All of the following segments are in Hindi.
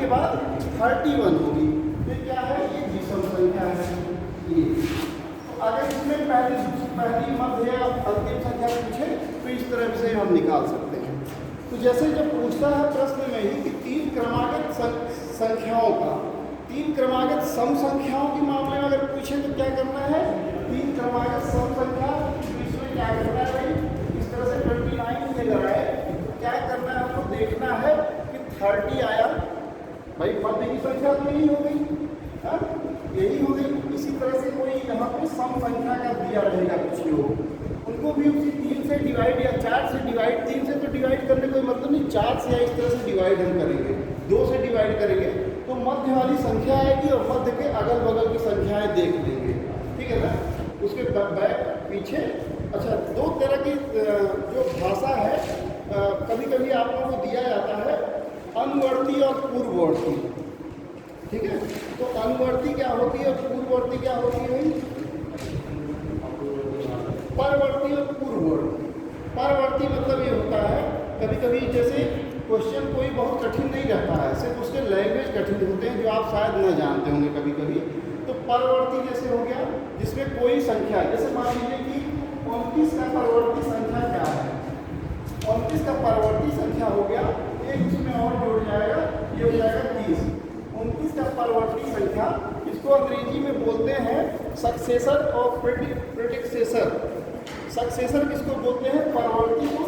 बाद 31 होगी। ये क्या है? ये विषम संख्या है ये। तो अगर इसमें पहली मध्य या अंतिम संख्या पूछे तो इस तरह से हम निकाल सकते हैं। तो जैसे जब पूछता है प्रश्न में ही कि 3 क्रमागत संख्याओं का, 3 क्रमागत सम संख्याओं के मामले में अगर पूछे तो क्या करना है? 3 क्रमागत सम संख्या, तो इसमें क्या करना है भाई? इस तरह से 29 ये लगाए तो क्या करना है? हमको देखना है कि 30 आया भाई, मध्य की संख्या तो यही हो गई, यही हो गई। इसी तरह से कोई यहाँ पे सम संख्या का दिया रहेगा कुछ लोग, उनको भी उसी 3 से डिवाइड या 4 से डिवाइड, 3 से तो डिवाइड करने कोई मतलब नहीं, 4 से या इस तरह से डिवाइड हम करेंगे, 2 से डिवाइड करेंगे तो मध्य वाली संख्या आएगी और मध्य के अगल बगल की संख्याएं देख लेंगे, ठीक है ना। उसके बैक पीछे। अच्छा, 2 तरह की जो भाषा है कभी कभी आप लोगों को दिया जाता है, अनुवर्ती और पूर्ववर्ती, ठीक है। तो अनुवर्ती क्या होती है और पूर्ववर्ती क्या होती है भाई? परवर्ती और पूर्ववर्ती। परवर्ती मतलब ये होता है कभी कभी जैसे क्वेश्चन कोई बहुत कठिन नहीं रहता है, सिर्फ उसके लैंग्वेज कठिन होते हैं जो आप शायद न जानते होंगे कभी कभी। तो परवर्ती जैसे हो गया जिसमें कोई संख्या, जैसे मान लीजिए कि 29 का परवर्ती संख्या क्या है? 29 का परवर्ती संख्या हो गया, एक उसमें और जुड़ जाएगा, ये हो जाएगा 30। 29 का परवर्ती संख्या, इसको अंग्रेजी में बोलते हैं सक्सेसर और प्रेडिक्सेसर। सक्सेसर किसको बोलते हैं? परवर्ती को।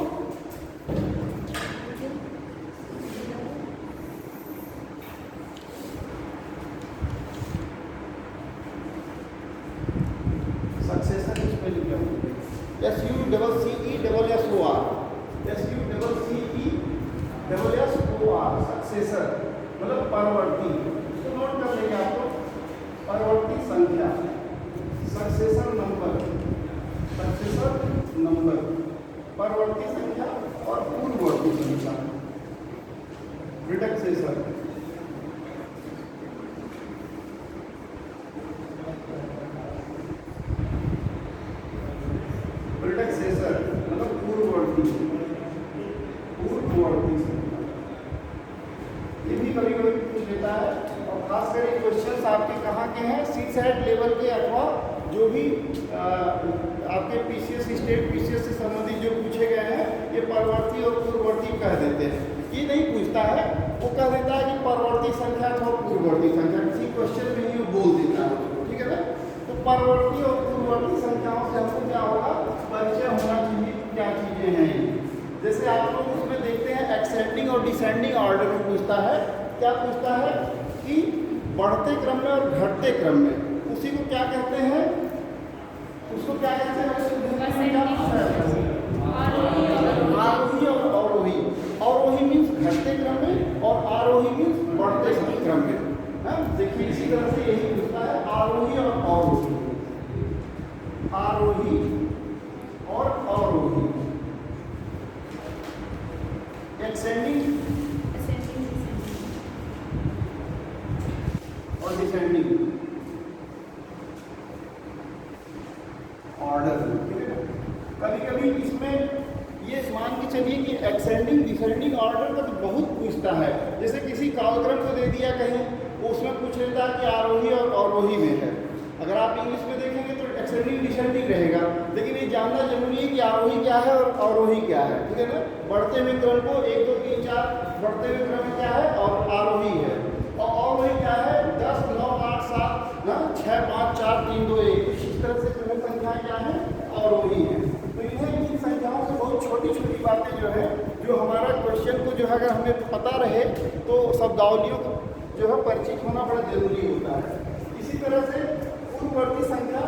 सक्सेसर इसमें लिखा हुआ है SUCCESSOR, SUCCESSOR, सक्सेसर मतलब परवर्ती। इसको नोट कर लेंगे आप लोग, परवर्ती संख्या, सक्सेसर नंबर, सक्सेसर नंबर, परवर्ती संख्या और पूर्ववर्ती संख्या, प्रेडिक्सेसर। प्रेडिक्सेसर मतलब पूर्ववर्ती, पूर्ववर्ती संख्या। ये भी कभी कभी पूछ लेता है, और खास करके क्वेश्चंस आपके कहाँ के हैं? CSAT लेवल के अथवा जो भी आपके PCS स्टेट PCS से संबंधित जो पूछे गए हैं, ये परवर्ती और पूर्ववर्ती कह देते हैं। ये नहीं पूछता है, वो कह देता है कि परवर्ती संख्या अथवा पूर्ववर्ती संख्या, किसी क्वेश्चन में ही बोल देता है, ठीक है ना। तो परवर्ती और पूर्ववर्ती संख्याओं से हमको क्या होगा? परिचय होना चाहिए, क्या चीज़ें हैं। जैसे आप लोग उसमें देखते हैं एक्सेंडिंग और डिसेंडिंग ऑर्डर में पूछता है, क्या पूछता है कि बढ़ते क्रम में और घटते क्रम में, उसी को क्या कहते हैं? उसको क्या कहते हैं? आरोही और अवरोही। अवरोही मीन्स घटते क्रम में और आरोही मीन्स बढ़ते क्रम में। देखिए इसी तरह से यही पूछता है, आरोही और अवरोही, आरोही और अवरोही, एक्सेंडिंग और डिसेंडिंग ऑर्डर। कभी कभी इसमें ये मान के चलिए कि एक्सेंडिंग डिसेंडिंग ऑर्डर का तो बहुत पूछता है। जैसे किसी कालक्रम को दे दिया कहीं, वो उसमें पूछ लेता है कि आरोही और अवरोही में है। अगर आप इंग्लिश में देखेंगे तो एक्सेंडिंग डिसेंडिंग रहेगा, लेकिन ये जानना जरूरी है कि आरोही क्या है और अवरोही क्या है, ठीक है ना। बढ़ते हुए क्रम को 1 2 3 4 बढ़ते हुए क्रम में क्या है? और आरोही है। और अवरोही क्या है? 10 9 8 7 ना 6 5 4 3 2 1, इस तरह से क्रम संख्याएं क्या है? अवरोही है। तो इन्हें इन संख्याओं से बहुत छोटी छोटी बातें जो है, जो हमारा क्वेश्चन को जो है अगर हमें पता रहे तो शब्दावलियों को जो है परिचित होना बड़ा जरूरी होता है। इसी तरह से पूर्ववर्ती संख्या,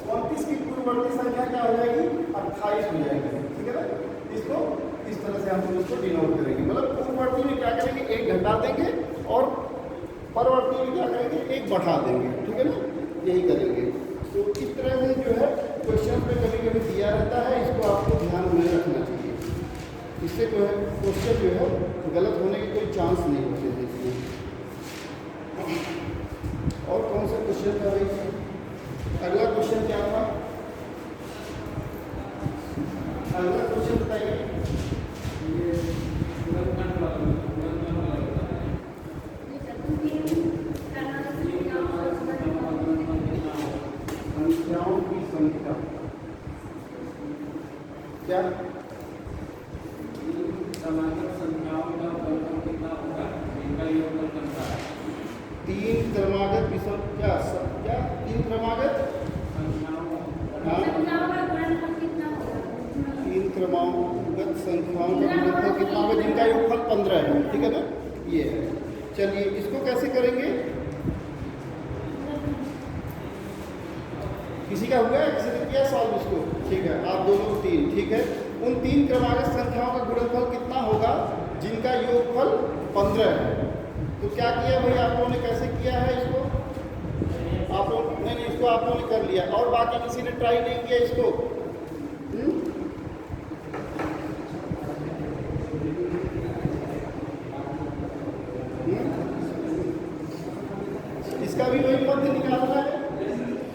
29 की पूर्ववर्ती संख्या क्या हो जाएगी? 28 हो जाएगी, ठीक है ना। इसको इस तरह से हम इसको डिनोट करेंगे, मतलब पूर्ववर्ती में क्या करेंगे? 1 घटा देंगे और परवर्ती में क्या करेंगे? 1 बढ़ा देंगे, ठीक है ना। यही करेंगे। तो इस तरह से जो है क्वेश्चन में कभी कभी दिया रहता है, इसको आपको ध्यान में रखना चाहिए। इससे जो है क्वेश्चन जो है गलत होने के कोई चांस नहीं होते देखिए। और कौन सा क्वेश्चन था भाई? अगला क्वेश्चन क्या था? अगला क्वेश्चन बताइए। 15 है, ठीक है ना, ये है। चलिए इसको कैसे करेंगे? किसी का हुआ है, किसी ने किया सॉल्व इसको? ठीक है, आप दोनों 3, ठीक है। उन 3 क्रमागत संख्याओं का गुणनफल कितना होगा जिनका योगफल 15 है? तो क्या किया भाई आप लोगों ने, कैसे किया है इसको? आप लोग नहीं, इसको आप लोगों ने कर लिया, और बाकी किसी ने ट्राई नहीं किया इसको? इसका भी वही मध्य निकालना है,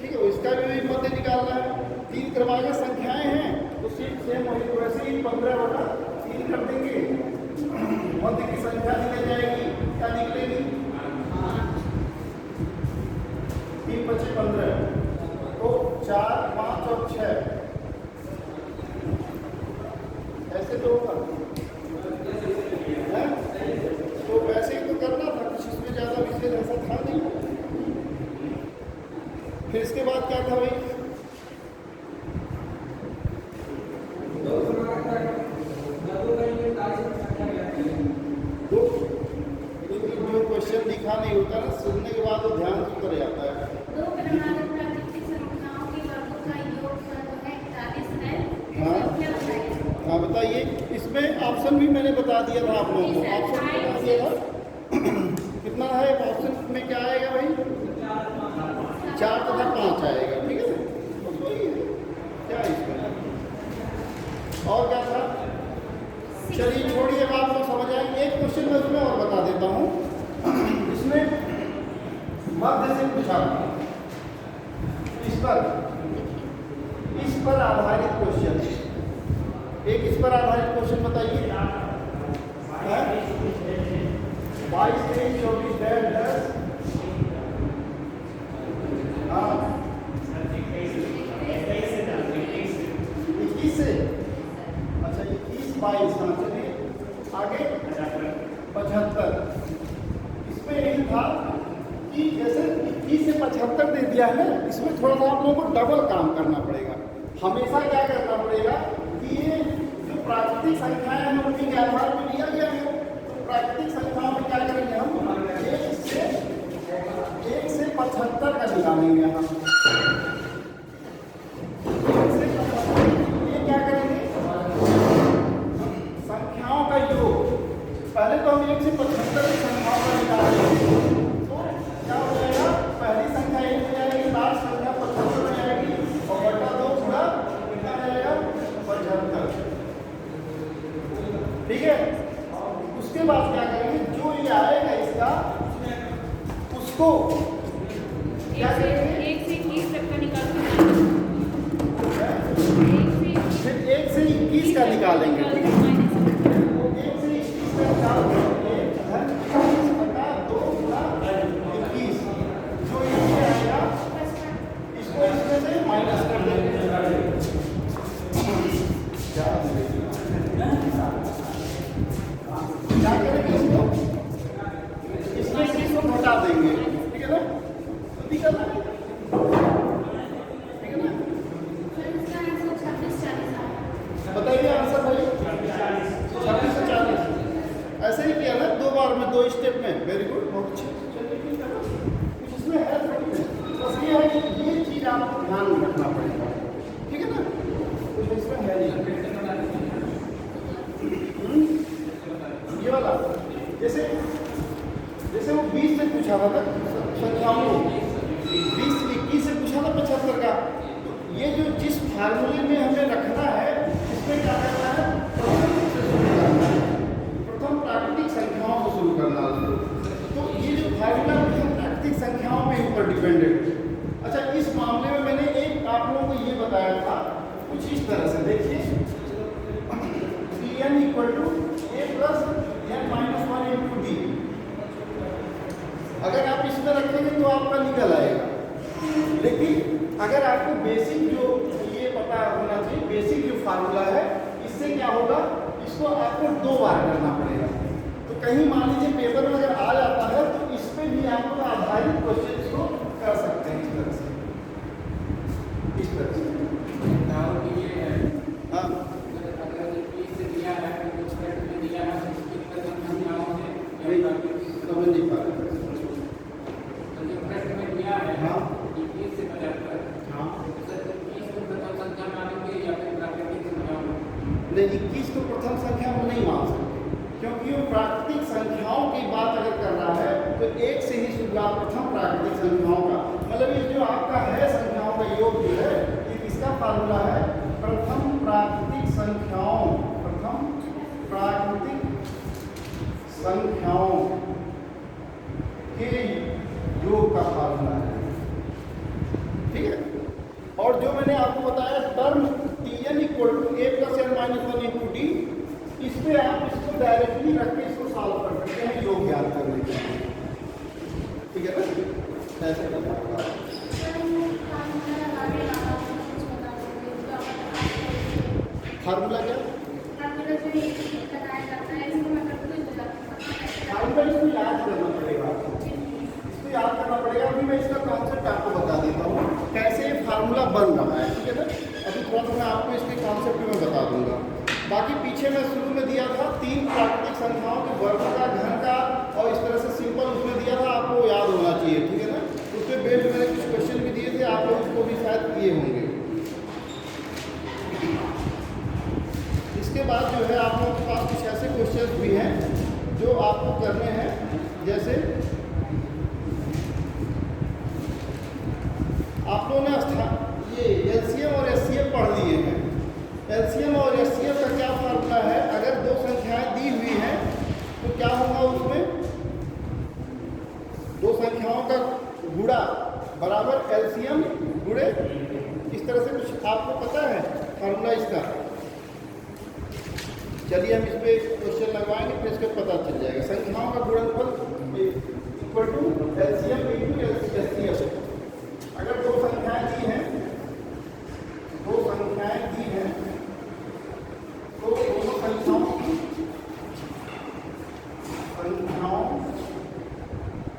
ठीक है, इसका भी वही मध्य निकालना है। 3 क्रमागत संख्याएं हैं तो सिर्फ सेम वही, वैसे ही 15/3 कर देंगे, मध्य की संख्या निकल जाएगी। क्या निकलेगी? 3 × 5 = 15, तो 4, 5 और 6 ऐसे तो होगा है? तो वैसे ही तो करना था, कुछ इसमें ज़्यादा विशेष ऐसा था नहीं। फिर इसके बाद क्या था भाई? जो क्वेश्चन लिखा नहीं होता ना, सुनने के बाद वो ध्यान से उतर जाता है। हाँ बताइए, इसमें ऑप्शन भी मैंने बता दिया था आप लोगों को, ऑप्शन बता दिया था। कितना है ऑप्शन में? क्या आएगा भाई? 4 तथा 5 आएगा, ठीक है ना, वही है क्या इसमें, और क्या था? चलिए छोड़िए, अब आप लोग समझ आएंगे। एक क्वेश्चन मैं उसमें और बता देता हूँ, इसमें मध्य से पूछा, इस पर आधारित क्वेश्चन, एक इस पर आधारित क्वेश्चन बताइए। 22, 23, 24, 10, हाँ 21 से, अच्छा 21, 22, हाँ चलिए आगे 75। इसमें यही था कि जैसे 21 से 75 दे दिया है ना, इसमें थोड़ा सा आप लोगों को डबल काम करना पड़ेगा। हमेशा क्या करना पड़ेगा कि ये जो प्राकृतिक संख्याएं हैं उनके आधार पर लिया गया है, तो प्राकृतिक संख्याओं में क्या करेंगे हम? 1 से 75 का निकालेंगे हम। 1 से 75, ये क्या करेंगे? संख्याओं का योग। पहले तो हम 1 से 75 की संख्याओं का निकालेंगे, तो क्या हो जाएगा? पहली संख्या 1 हो जाएगी, लास्ट संख्या 75 हो जाएगी, और बटा 2 पूरा कितना जाएगा? 75, ठीक है। उसके बाद क्या करेंगे? जो ये आएगा इसका, उसको क्या करेंगे? 1 से 21 तक का निकालेंगे, फिर 1 से 21 का निकालेंगे, ठीक है। 1 से 21 का निकालेंगे, 1 बटा 2 गुणा 21, जो ये आएगा इसको इसमें से माइनस कर देंगे। क्या करेंगे? इसको इसमें इसको घटा देंगे, ठीक है ना, तो निकलना है, ठीक है ना। बताइए आंसर भाई। 26 से 40 ऐसे ही किया ना, 2 बार में, 2 स्टेप में। वेरी गुड, बहुत अच्छे। चलिए ठीक है ना, कुछ इसमें है थोड़ी, बस ये है कि ये चीज़ आपको ध्यान में रखना पड़ेगा, ठीक है ना, कुछ इसमें है नहीं। ये वाला जैसे वो 20 से पूछा था ना संख्याओं को, 20 से 21 से पूछा था 75 का, तो ये जो जिस फार्मूले में हमें रखना है, इसमें क्या करना है? प्रथम प्राकृतिक संख्याओं से शुरू करना है। तो ये जो फार्मूला है प्राकृतिक संख्याओं पे ऊपर डिपेंडेंट। अच्छा, इस मामले में मैंने एक आप लोगों को ये बताया था कुछ इस तरह से, देखिए Bn = a + n - 1 × d। अगर आप इसमें रखेंगे तो आपका निकल आएगा, लेकिन अगर आपको बेसिक जो ये पता होना चाहिए, बेसिक जो फार्मूला है, इससे क्या होगा? इसको आपको 2 बार करना पड़ेगा। तो कहीं मान लीजिए पेपर में अगर आ जाता है तो इस पर भी आप लोग आधारित क्वेश्चन को कर सकते हैं, इस तरह से, इस तरह से। हाँ नहीं समझ नहीं पा रहे। हाँ नहीं, 21 को प्रथम संख्या में नहीं मान सकते, क्योंकि वो प्राकृतिक संख्याओं की बात अगर कर रहा है तो एक से ही शुरुआत प्रथम प्राकृतिक संख्याओं का, मतलब ये जो आपका है संख्याओं का योग जो है ये किसका फार्मूला है? प्रथम प्राकृतिक संख्याओं, प्रथम प्राकृतिक संख्याओं के योग का फार्मूला है। ठीक है। और जो मैंने आपको बताया term Tn equal to a plus n minus one into d, इस पे आप इसको डायरेक्टली रख के इसको सॉल्व कर सकते हैं योग ज्ञात करने के लिए। ठीक है ना, ऐसे करना होगा। फार्मूला क्या? फार्मूला इसको याद करना पड़ेगा, इसको याद करना पड़ेगा। अभी मैं इसका कॉन्सेप्ट आपको बता देता हूँ कैसे ये फार्मूला बन रहा है। ठीक है ना, अभी थोड़ा सा मैं आपको इसके कॉन्सेप्ट में बता दूंगा। बाकी पीछे मैं शुरू में दिया था 3 प्राकृतिक संख्याओं के वर्ग का, घन का, और इस तरह से सिंपल उसमें दिया था, आपको याद होना चाहिए। ठीक है ना, उसमें बेस्ड मैंने कुछ क्वेश्चन भी दिए थे, आप लोग उसको भी शायद किए होंगे। इसके बाद जो है आप लोगों के पास कुछ ऐसे क्वेश्चन भी हैं जो आपको करने हैं, जैसे आप लोगों ने ये एलसीएम और एचसीएफ पढ़ लिए हैं। एलसीएम और एचसीएफ का क्या फार्मूला है? अगर दो संख्याएं दी हुई हैं तो क्या होगा उसमें? दो संख्याओं का गुणा बराबर एलसीएम गुणे, इस तरह से कुछ आपको पता है फार्मूला इसका? चलिए हम इस पे क्वेश्चन लगवाएंगे, फिर इसको पता चल जाएगा। संख्याओं का गुणनफल equal to LCM into HCF. अगर दो संख्याएं दी हैं, दो संख्याएं दी हैं, तो दोनों संख्याओं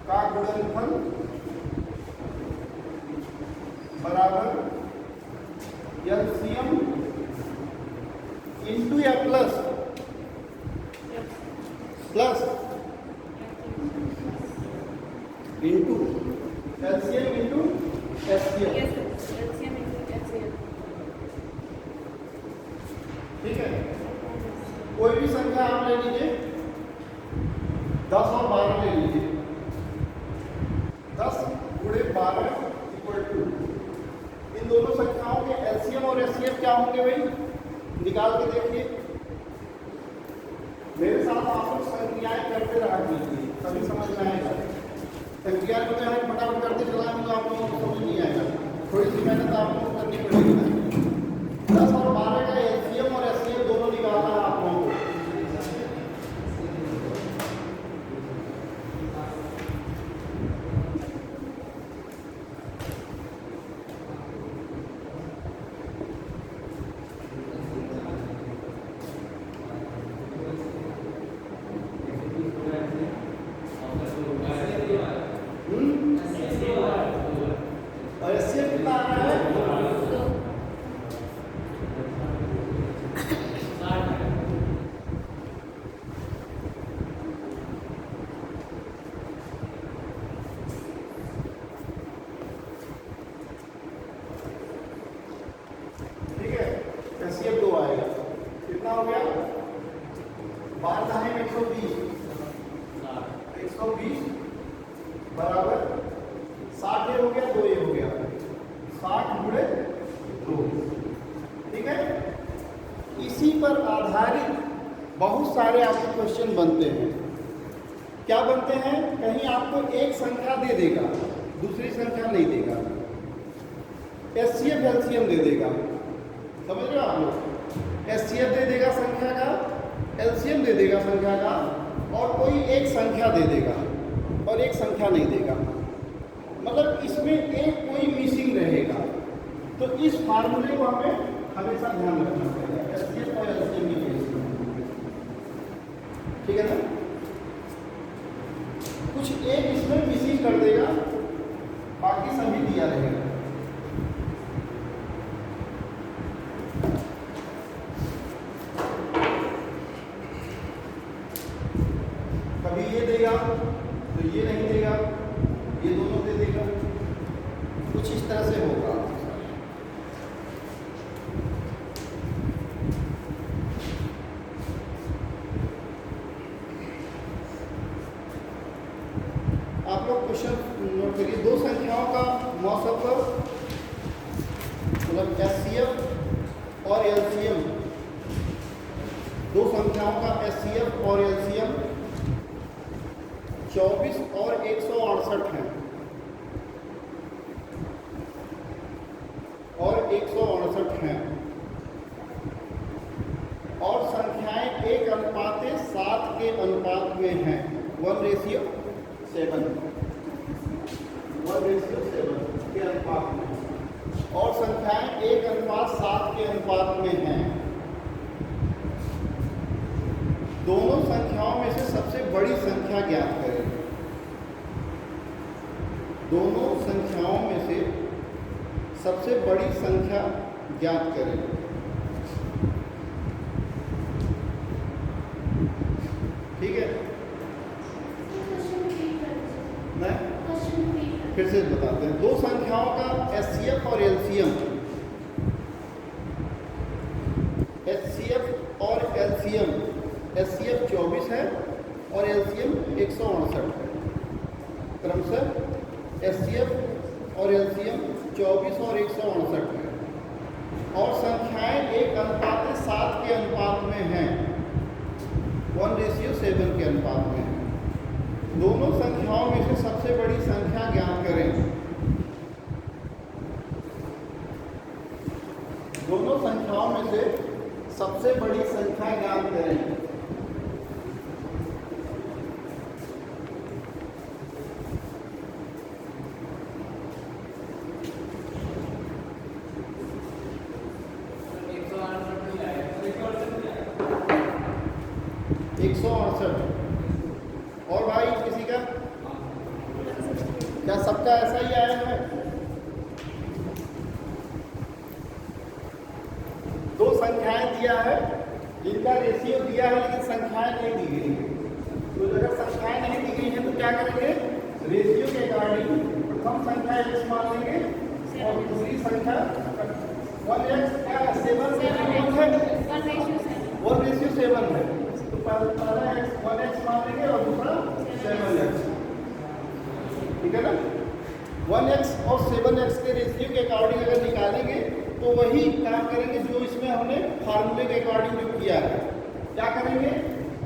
का गुणनफल बराबर एलसीएम इंटू या plus into LCM into HCF. ठीक है, कोई भी संख्या आप ले लीजिए, 10 और 12 ले लीजिए। 10 गुणे 12 इक्वल टू, इन दोनों संख्याओं के एलसीएम और एचसीएफ क्या होंगे भाई? निकाल के देखिए। मेरे साथ आप लोग संख्याएं करते रहा कीजिए, तभी समझ में आएगा। संख्या को जो है फटाफट करते चलाएंगे तो आप लोगों को समझ नहीं आएगा, थोड़ी सी मेहनत आप लोगों को करनी पड़ेगी। 10 और 12 का एलसीएम और एचसीएफ दोनों निकालना है आप लोगों को। और एचसीएफ कितना आ रहा है? ठीक है, एचसीएफ 2 आएगा। कितना हो गया? 12 है 120, 120 बराबर 60 हो गया, 2 हो गया, 60 गुणे 2। ठीक है, इसी पर आधारित बहुत सारे आपके क्वेश्चन बनते हैं। क्या बनते हैं? कहीं आपको एक संख्या दे देगा, दूसरी संख्या नहीं देगा, एचसीएफ एलसीएम दे देगा। समझ रहे हो आप लोग? एचसीएफ दे देगा संख्या का, एलसीएम दे देगा संख्या का, और कोई एक संख्या दे देगा और एक संख्या नहीं देगा। मतलब इसमें एक कोई मिसिंग रहेगा। तो इस फार्मूले को हमें हमेशा ध्यान रखना पड़ेगा, एचसीएफ और एलसीएम की केस में। ठीक है ना? कुछ एक इसमें मिसिंग कर देगा, बाकी सभी दिया रहेगा। कभी ये ये देगा तो ये नहीं देगा, ये दोनों दे देगा, कुछ इस तरह से होगा। आप लोग क्वेश्चन नोट करिए। दो संख्याओं का मौसम मतलब एचसीएफ और एलसीएम, दो संख्याओं का एचसीएफ और एलसीएम 24 और 168 है और 168 हैं और संख्याएं 1:7 के अनुपात में हैं, 1:7 के अनुपात में, और संख्याएं 1:7 के अनुपात में हैं। दोनों संख्याओं में से सबसे बड़ी संख्या ज्ञात करें। दोनों संख्याओं में से सबसे बड़ी संख्या ज्ञात करें। ठीक है, मैं फिर से बताते हैं। दो संख्याओं का एचसीएफ और एलसीएम, एचसीएफ और एलसीएम, एचसीएफ 24 है और एलसीएम 168 है। क्रमशः एचसीएफ और एलसीएम 24 और 168 है और संख्याएं 1:7 के अनुपात में हैं, 1:7 के अनुपात में है। दोनों संख्याओं में से सबसे बड़ी संख्या ज्ञात करें। दोनों संख्याओं में से सबसे बड़ी संख्या ज्ञात करें। और भाई किसी का क्या सबका ऐसा ही आया है? दो संख्याएं दिया है जिनका रेशियो दिया है लेकिन संख्याएं नहीं दी गई है। तो अगर संख्याएं नहीं दी गई है तो क्या करेंगे? रेशियो के अकॉर्डिंग प्रथम संख्या x मान लेंगे और दूसरी संख्या 1x क्या 7 है, 1:7 है। तो पहला x 1x मान लेंगे और दूसरा 7x, ठीक है ना। 1x और 7x के रेशियो के अकॉर्डिंग अगर निकालेंगे तो वही काम करेंगे जो इसमें हमने फार्मूले के अकॉर्डिंग जो किया है। क्या करेंगे?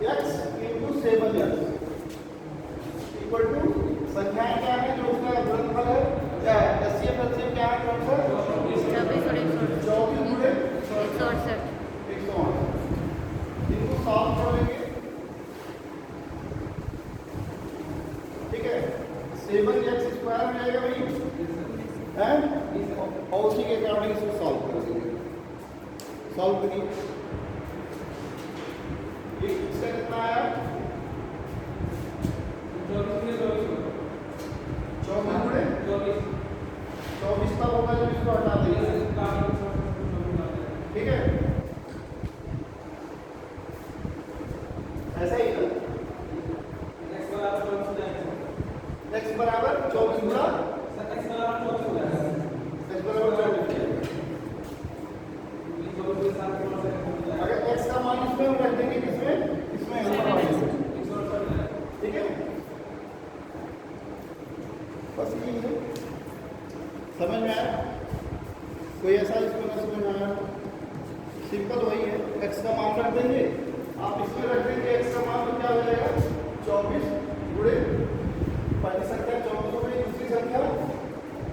x × 7x इक्वल टू संख्याएं क्या है जो उसका गुणनफल है, क्या है एचसीएफ एलसीएम क्या है? 24 और 168 इनको सॉल्व करेंगे। ठीक है, 7x² हो जाएगा भाई है, और उसी के अकॉर्डिंग इसको सॉल्व कर देंगे। सॉल्व करिए, ये इसका कितना आया? 24 तब होगा जब इसको हटा देंगे। ठीक है, ऐसा ही ना। x बराबर 24 गुणा x बराबर 24। अगर x का मान इसमें हम रख देंगे, किसमें ठीक है। बस यही है, समझ में आया? कोई ऐसा इसको ना समझ में आया? सिंपल वही है, x का मान रख देंगे, आप इसमें रख देंगे x का मान तो क्या हो जाएगा? 24 गुणे पहली संख्या 24 हो गई, दूसरी संख्या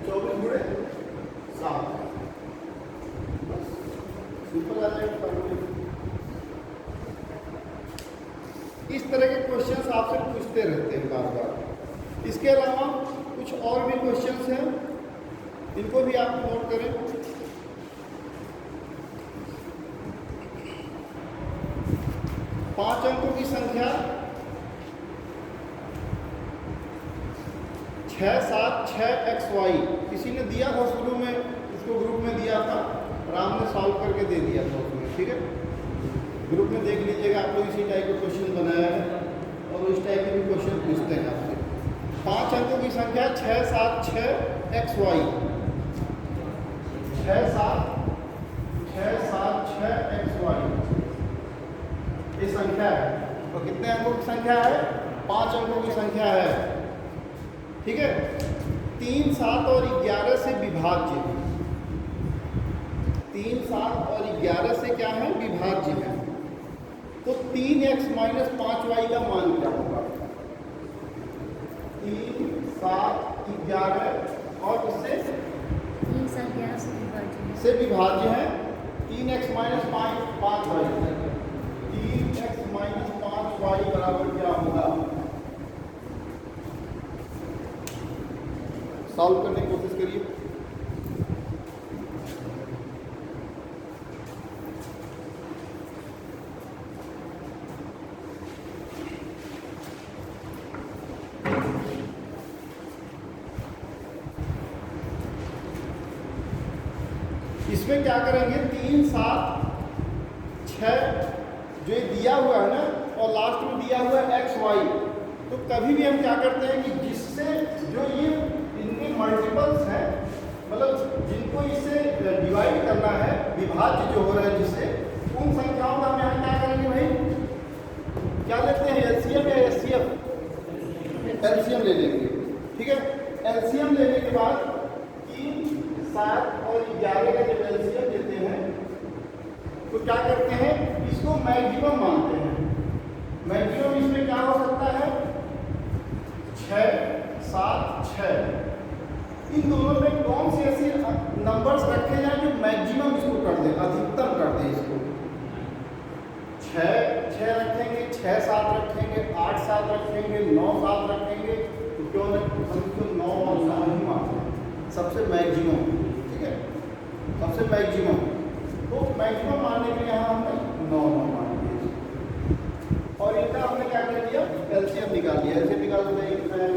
24 गुणे 7। सिंपल आ जाएगा। इस तरह के क्वेश्चंस आपसे पूछते रहते हैं बार बार। इसके अलावा कुछ और भी क्वेश्चंस हैं, इनको भी आप नोट करें। पांच अंकों की संख्या 6, 7, 6xy किसी ने दिया था शुरू में, उसको ग्रुप में दिया था, राम ने सॉल्व करके दे दिया था उसमें। ठीक है, ग्रुप में देख लीजिएगा, आप लोग इसी टाइप का क्वेश्चन बनाया है। और उस टाइप के भी क्वेश्चन पूछते हैं आपसे। 5 अंकों की संख्या 6 7 6 XY, 6 7 6 XY ये संख्या है। तो कितने अंकों की संख्या है? 5 अंकों की संख्या है। ठीक है। 3 7 और 11 से विभाज्य, 3 7 और 11 से क्या है? विभाज्य है। तो 3x माइनस 5y का मान क्या होगा? 3 7 11 और उससे 3 7 11 से विभाज्य है। 3x minus 5y, 3x minus 5y बराबर क्या होगा? सॉल्व करने की कोशिश करिए। इसमें क्या करेंगे? 3 7 6 जो ये दिया हुआ है ना, और लास्ट में दिया हुआ है XY, तो कभी भी हम क्या करते हैं कि जिससे जो ये इनके मल्टीपल्स हैं, मतलब जिनको इससे डिवाइड करना है, विभाज्य जो हो रहा है जिससे, उन संख्याओं का हम यहाँ क्या करेंगे भाई? क्या लेते हैं? एलसीएम या एचसीएफ? एलसीएम ले लेंगे। ठीक है। एलसीएम लेने के बाद 3 7 और 11 का जब एलसीएम लेते हैं तो क्या करते हैं? इसको मैक्सिमम मानते हैं। मैक्सिमम इसमें क्या हो सकता है? 6 7 6। इन दोनों में कौन सी ऐसी नंबर्स रखे जाए जो मैक्सिमम इसको कर दे, अधिकतम कर दे इसको? 6 रखेंगे, 6 7 रखेंगे, 8 7 रखेंगे, 9 7 रखेंगे, तो क्यों नहीं? हम इसको 9 और 9 ही मानते हैं सबसे मैक्सिमम। ठीक है। सबसे मैक्सिमम, तो मैक्सिमम मानने के लिए यहाँ हमने 9 मान दिए और इनका हमने क्या कर दिया? एलसीएम निकाल दिया। एलसीएम निकाल दिया कितना है?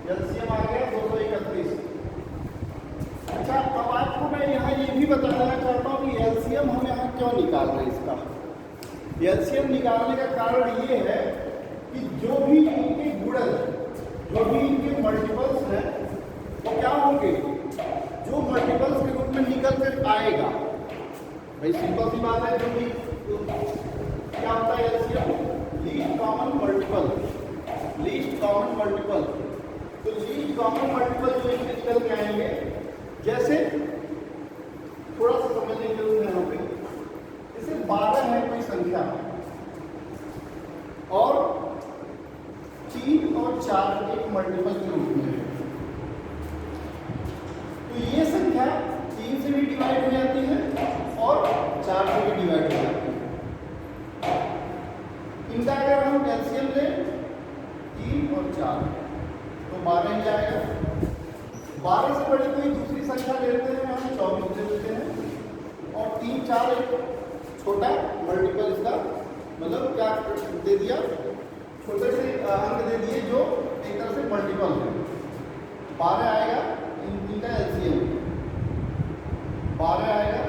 एलसीएम आ गया 231। अच्छा, अब आपको मैं यहाँ ये भी बता देना चाहता हूँ कि एलसीएम हम यहाँ क्यों निकाल रहे हैं इसका। एलसीएम निकालने का कारण ये है कि जो भी इनके गुणज, जो भी इनके मल्टीपल्स हैं, वो क्या होंगे? जो मल्टीपल्स के रूप में निकल कर आएगा। भाई सिंपल सी बात है, जो भी क्या होता है LCM? Least common multiple, least common multiple. तो लीस्ट कॉमन मल्टीपल जो इसमें निकल के आएंगे, जैसे थोड़ा सा समझने की जरूरत है यहाँ पे। जैसे 12 है कोई संख्या और 3 और 4 एक मल्टीपल के रूप में है, तो ये संख्या 3 से भी डिवाइड हो जाती है और 4 से भी डिवाइड हो जाती है। इनका अगर हम एलसीएम लें 3 और 4 तो 12 ही आएगा। 12 से बड़ी कोई दूसरी संख्या लेते हैं, हम 24 ले लेते हैं और 3 4 एक छोटा मल्टीपल इसका, मतलब क्या दे दिया? छोटे से अंक दे दिए जो एक तरह से मल्टीपल है। 12 आएगा इनका एलसीएम, 12 आएगा।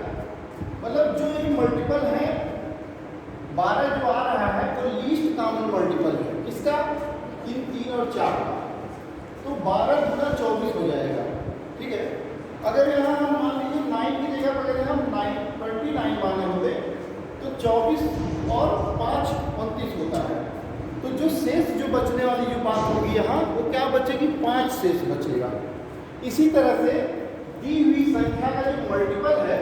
मतलब जो ये मल्टीपल है 12 जो आ रहा है तो लीस्ट कॉमन मल्टीपल है किसका? इन 3 और 4 का। तो 12 गुना 24 हो जाएगा। ठीक है। अगर यहाँ हम मान लीजिए 9 की जगह पर अगर हम 29 माने होते तो 24 और 5 29 होता है। तो जो शेष जो बचने वाली जो बात होगी यहाँ, वो क्या बचेगी? 5 शेष बचेगा। इसी तरह से दी हुई संख्या का जो मल्टीपल है,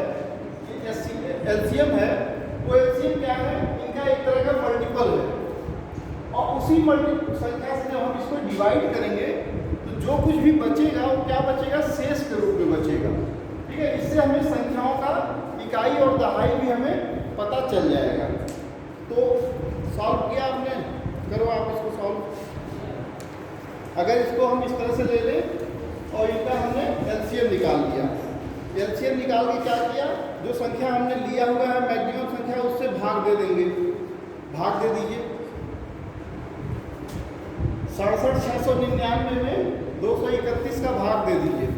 एलसीएम है, वो एलसीएम क्या है? इनका एक तरह का मल्टीपल है और उसी मल्टीपल संख्या से जब हम इसको डिवाइड करेंगे तो जो कुछ भी बचेगा वो क्या बचेगा? शेष के रूप में बचेगा। ठीक है। इससे हमें संख्याओं का इकाई और दहाई भी हमें पता चल जाएगा। तो सॉल्व किया आपने? करो आप इसको सॉल्व। अगर इसको हम इस तरह से ले लें और इनका हमने एलसीएम निकाल लिया, एलसीएम निकाल के क्या किया, जो संख्या हमने लिया हुआ है मैक्सिमम संख्या उससे भाग दे देंगे। भाग दे दीजिए 67,699 में 231 का भाग दे दीजिए।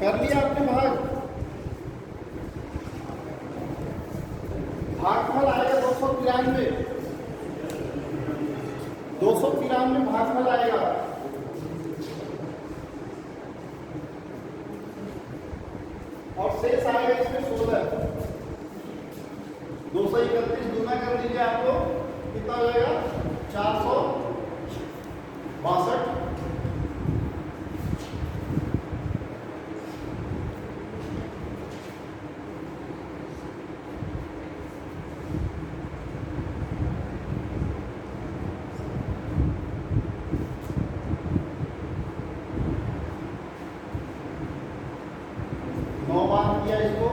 कर लिया आपने भाग। भागफल आएगा 293, 293 भागफल आएगा। और शेष आएगा इसमें 16। 231 गुना कर दीजिए, आपको कितना हो जाएगा? 462। किया इसको,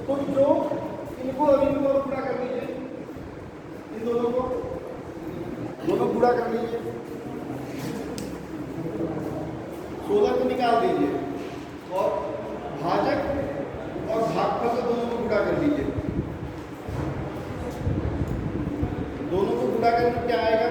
तो जो इनको और इनको पूरा कर लीजिए, इन दोनों को पूरा कर लीजिए, 16 को निकाल दीजिए और भाजक और भागफल को दोनों को पूरा कर लीजिए। दोनों को पूरा करने में क्या आएगा?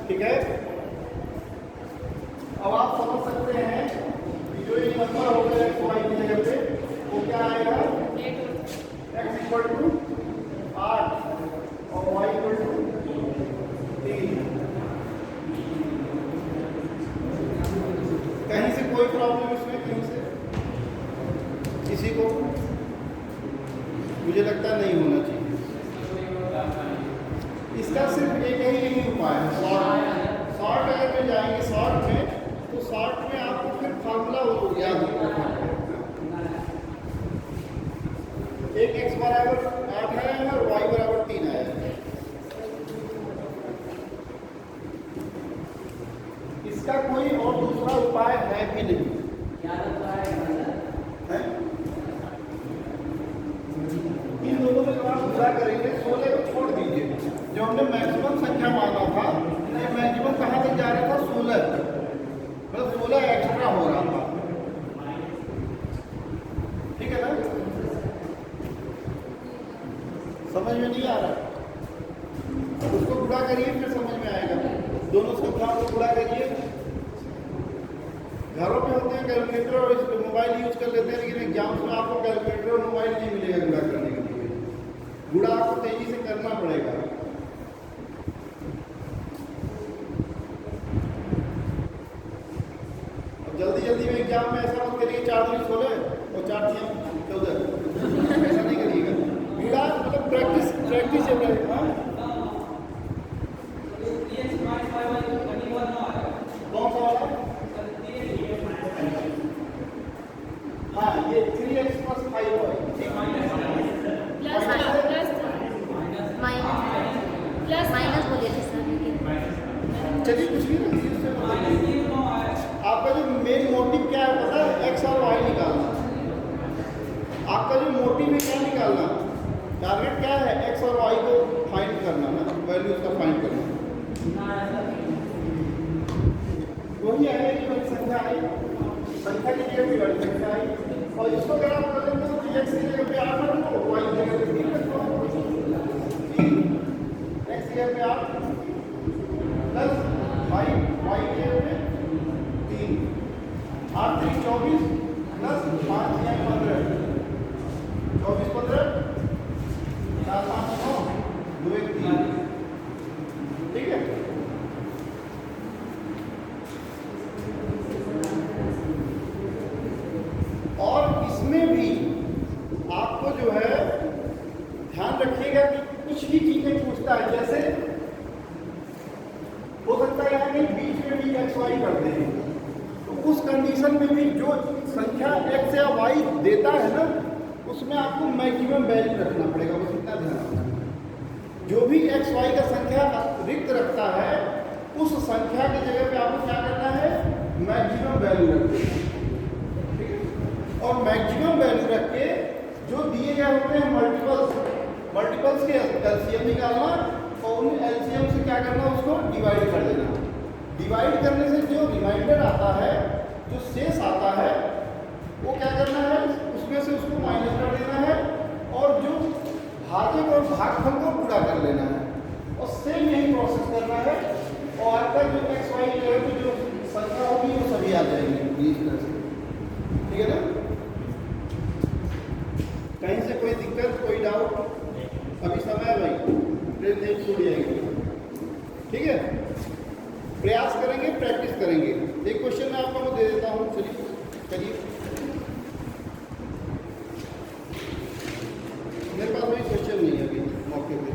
ठीक है, अब आप समझ सकते हैं कि जो ये नंबर हो गया x y की जगह पे वो क्या आएगा? x इक्वल टू 8 और y इक्वल टू 3। कहीं से कोई प्रॉब्लम इसमें? कहीं से किसी को? मुझे लगता नहीं होना चाहिए। इसका सिर्फ एक ही उपाय है, शॉर्ट अगर में जाएंगे शॉर्ट में, तो शॉर्ट में आपको फिर फार्मूला याद रखना है। एक x बराबर 8 है और y बराबर 3 है। इसका कोई और दूसरा उपाय है भी नहीं। है? इन दोनों में जब आप पूरा करेंगे 16 को छोड़ दीजिए। जो हमने मैक्सिमम संख्या माना था, ये मैक्सिमम कहाँ तक जा रहा था? 16, मतलब 16 एक्स्ट्रा हो रहा था। ठीक है ना? समझ में नहीं आ रहा? उसको गुणा करिए फिर समझ में आएगा। दोनों संख्याओं को गुणा करिए। घरों पे होते हैं कैलकुलेटर और मोबाइल यूज कर लेते हैं, लेकिन एग्जाम्स में आपको कैलकुलेटर और मोबाइल नहीं मिलेगा गुणा करने के लिए। गुणा आपको जल्दी में एग्जाम में ऐसा मत करिए 4 दिन 16 और 4 दिन 14, ऐसा नहीं करिएगा। बीड़ा मतलब प्रैक्टिस चल रहा है। कौन सा वाला? हाँ, ये 3x + 5y माइनस बोलिए थे सर, लेकिन चलिए कुछ भी ना। आपका जो मेन मोटिव क्या है पता है? x और y निकालना। आपका जो मोटिव है क्या निकालना? टारगेट क्या है? x और y को फाइंड करना ना, वैल्यू उसका फाइंड करना। वही आएगी बड़ी संख्या आई, संख्या की जगह पे बड़ी संख्या आई, और इसको अगर आप कर देंगे तो x की जगह पे 8 रख दो, y की जगह पे 3 रख दो, x की जगह पे 8 प्लस 5 y की जगह पे 3, 8 3 24 प्लस 5 या 15, 24 15 4 5 9 2 1 3, ठीक है। और इसमें भी आपको जो है ध्यान रखिएगा कि कुछ भी चीजें पूछता है, जैसे हो सकता है यहाँ कहीं बीच में भी x y करते हैं, तो उस कंडीशन में भी जो संख्या x या y देता है ना, उसमें आपको मैक्सिमम वैल्यू रखना पड़ेगा, बस इतना ध्यान रखना। जो भी x y का संख्या रिक्त रखता है, उस संख्या की जगह पे आपको क्या करना है? मैक्सिमम वैल्यू रखना है। और मैक्सिमम वैल्यू रख के जो दिए गए होते हैं मल्टीपल्स के एलसीएम निकालना, और उन एलसीएम से क्या करना? उसको डिवाइड कर देना। डिवाइड करने से जो रिमाइंडर आता है, जो शेष आता है, वो क्या करना है? उसमें से उसको माइनस कर देना है, और जो भाजक और भागफल को पूरा कर लेना है, और सेम यही प्रोसेस करना है, और आपका जो एक्स वाई जो संख्या होगी वो सभी आ जाएंगी इस तरह से, ठीक है ना? कहीं से कोई दिक्कत, कोई डाउट? अभी समय है भाई, ट्रेन नहीं छूट जाएगी, ठीक है। प्रयास करेंगे, प्रैक्टिस करेंगे। एक क्वेश्चन मैं आप लोगों को दे देता हूँ, चलिए करिए। मेरे पास कोई क्वेश्चन नहीं है अभी मौके पे,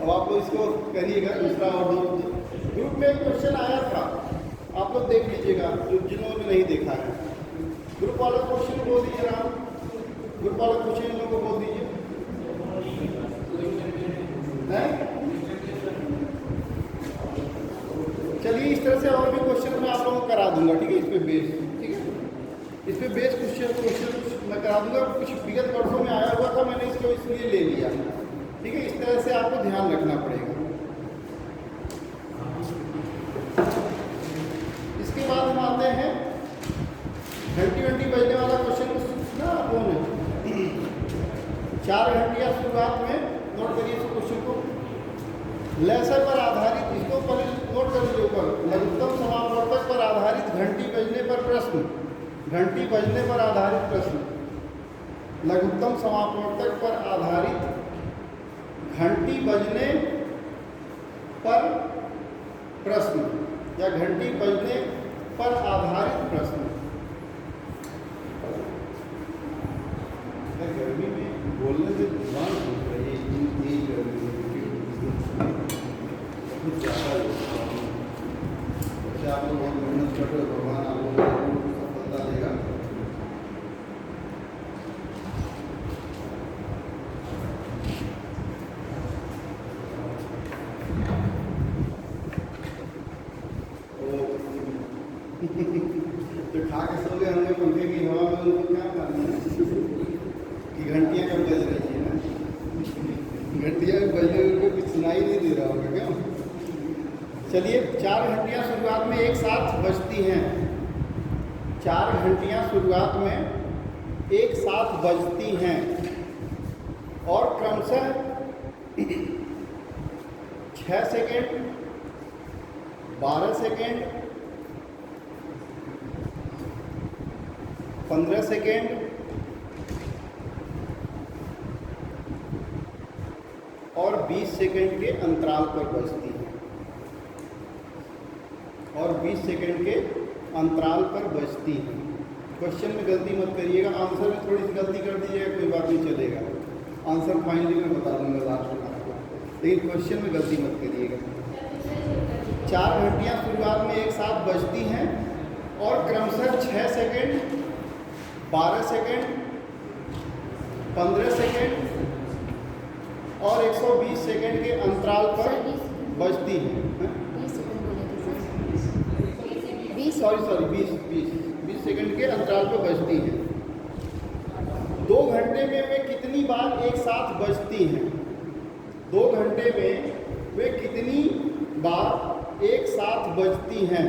अब आप लोग इसको करिएगा। दूसरा और ग्रुप में एक क्वेश्चन आया था, आप लोग देख लीजिएगा जो जिन्होंने नहीं देखा है। ग्रुप वाला क्वेश्चन बोल दीजिए राम, ग्रुप वाला क्वेश्चन इन लोगों को बोल दीजिए। चलिए इस तरह से और भी क्वेश्चन मैं आप लोगों को करा दूंगा, ठीक है? इस पे बेस, ठीक है, इस पे बेस क्वेश्चन मैं करा दूंगा। कुछ विगत वर्षों में आया हुआ था, मैंने इसको इसलिए ले लिया, ठीक है? इस तरह से आपको ध्यान रखना पड़ेगा। इसके बाद हम आते हैं घंटी घंटी बजने वाला क्वेश्चन ना, कौन है? 4 घंटियां शुरुआत में, नोट करिए इस क्वेश्चन को। लैसर पर आधारित, इसको पहले नोट कर लीजिए ऊपर, लघुत्तम समावर्तक पर आधारित घंटी बजने पर प्रश्न, घंटी बजने पर आधारित प्रश्न, लघुत्तम समावर्तक पर आधारित घंटी बजने पर प्रश्न, या घंटी बजने पर आधारित प्रश्न। गर्मी में बोलने से जुबान सूख रही है, इतनी गर्मी कुछ ज़्यादा वैसे आप लोग बहुत मेहनत कर रहे हो, भगवान आप लोगों को सफलता देगा। तो खा के सो गए होंगे पंखे की हवा में, उनको क्या करना है कि घंटियाँ कब बज रही है ना? घंटियाँ बजने उनको कुछ सुनाई नहीं दे रहा होगा क्या? चलिए, 4 घंटियाँ शुरुआत में एक साथ बजती हैं। 4 घंटियाँ शुरुआत में एक साथ बजती हैं और क्रमशः 6 सेकेंड, 12 सेकेंड, 15 सेकेंड और 20 सेकेंड के अंतराल पर बजती है, और 20 सेकेंड के अंतराल पर बजती हैं। क्वेश्चन में गलती मत करिएगा, आंसर में थोड़ी सी गलती कर दीजिएगा, कोई बात नहीं, चलेगा। आंसर फाइनली मैं बता दूंगा लास्ट में आपको, लेकिन क्वेश्चन में गलती मत करिएगा। 4 घंटियाँ शुरुआत में एक साथ बजती हैं और क्रमशः 6 सेकेंड, 12 सेकेंड, 15 सेकेंड और 120 सेकेंड के अंतराल पर बजती हैं। 20 सेकंड बोले थे सर। 20 20 सेकंड के अंतराल पर बजती हैं। 2 घंटे में वे कितनी बार एक साथ बजती हैं? 2 घंटे में वे कितनी बार एक साथ बजती हैं?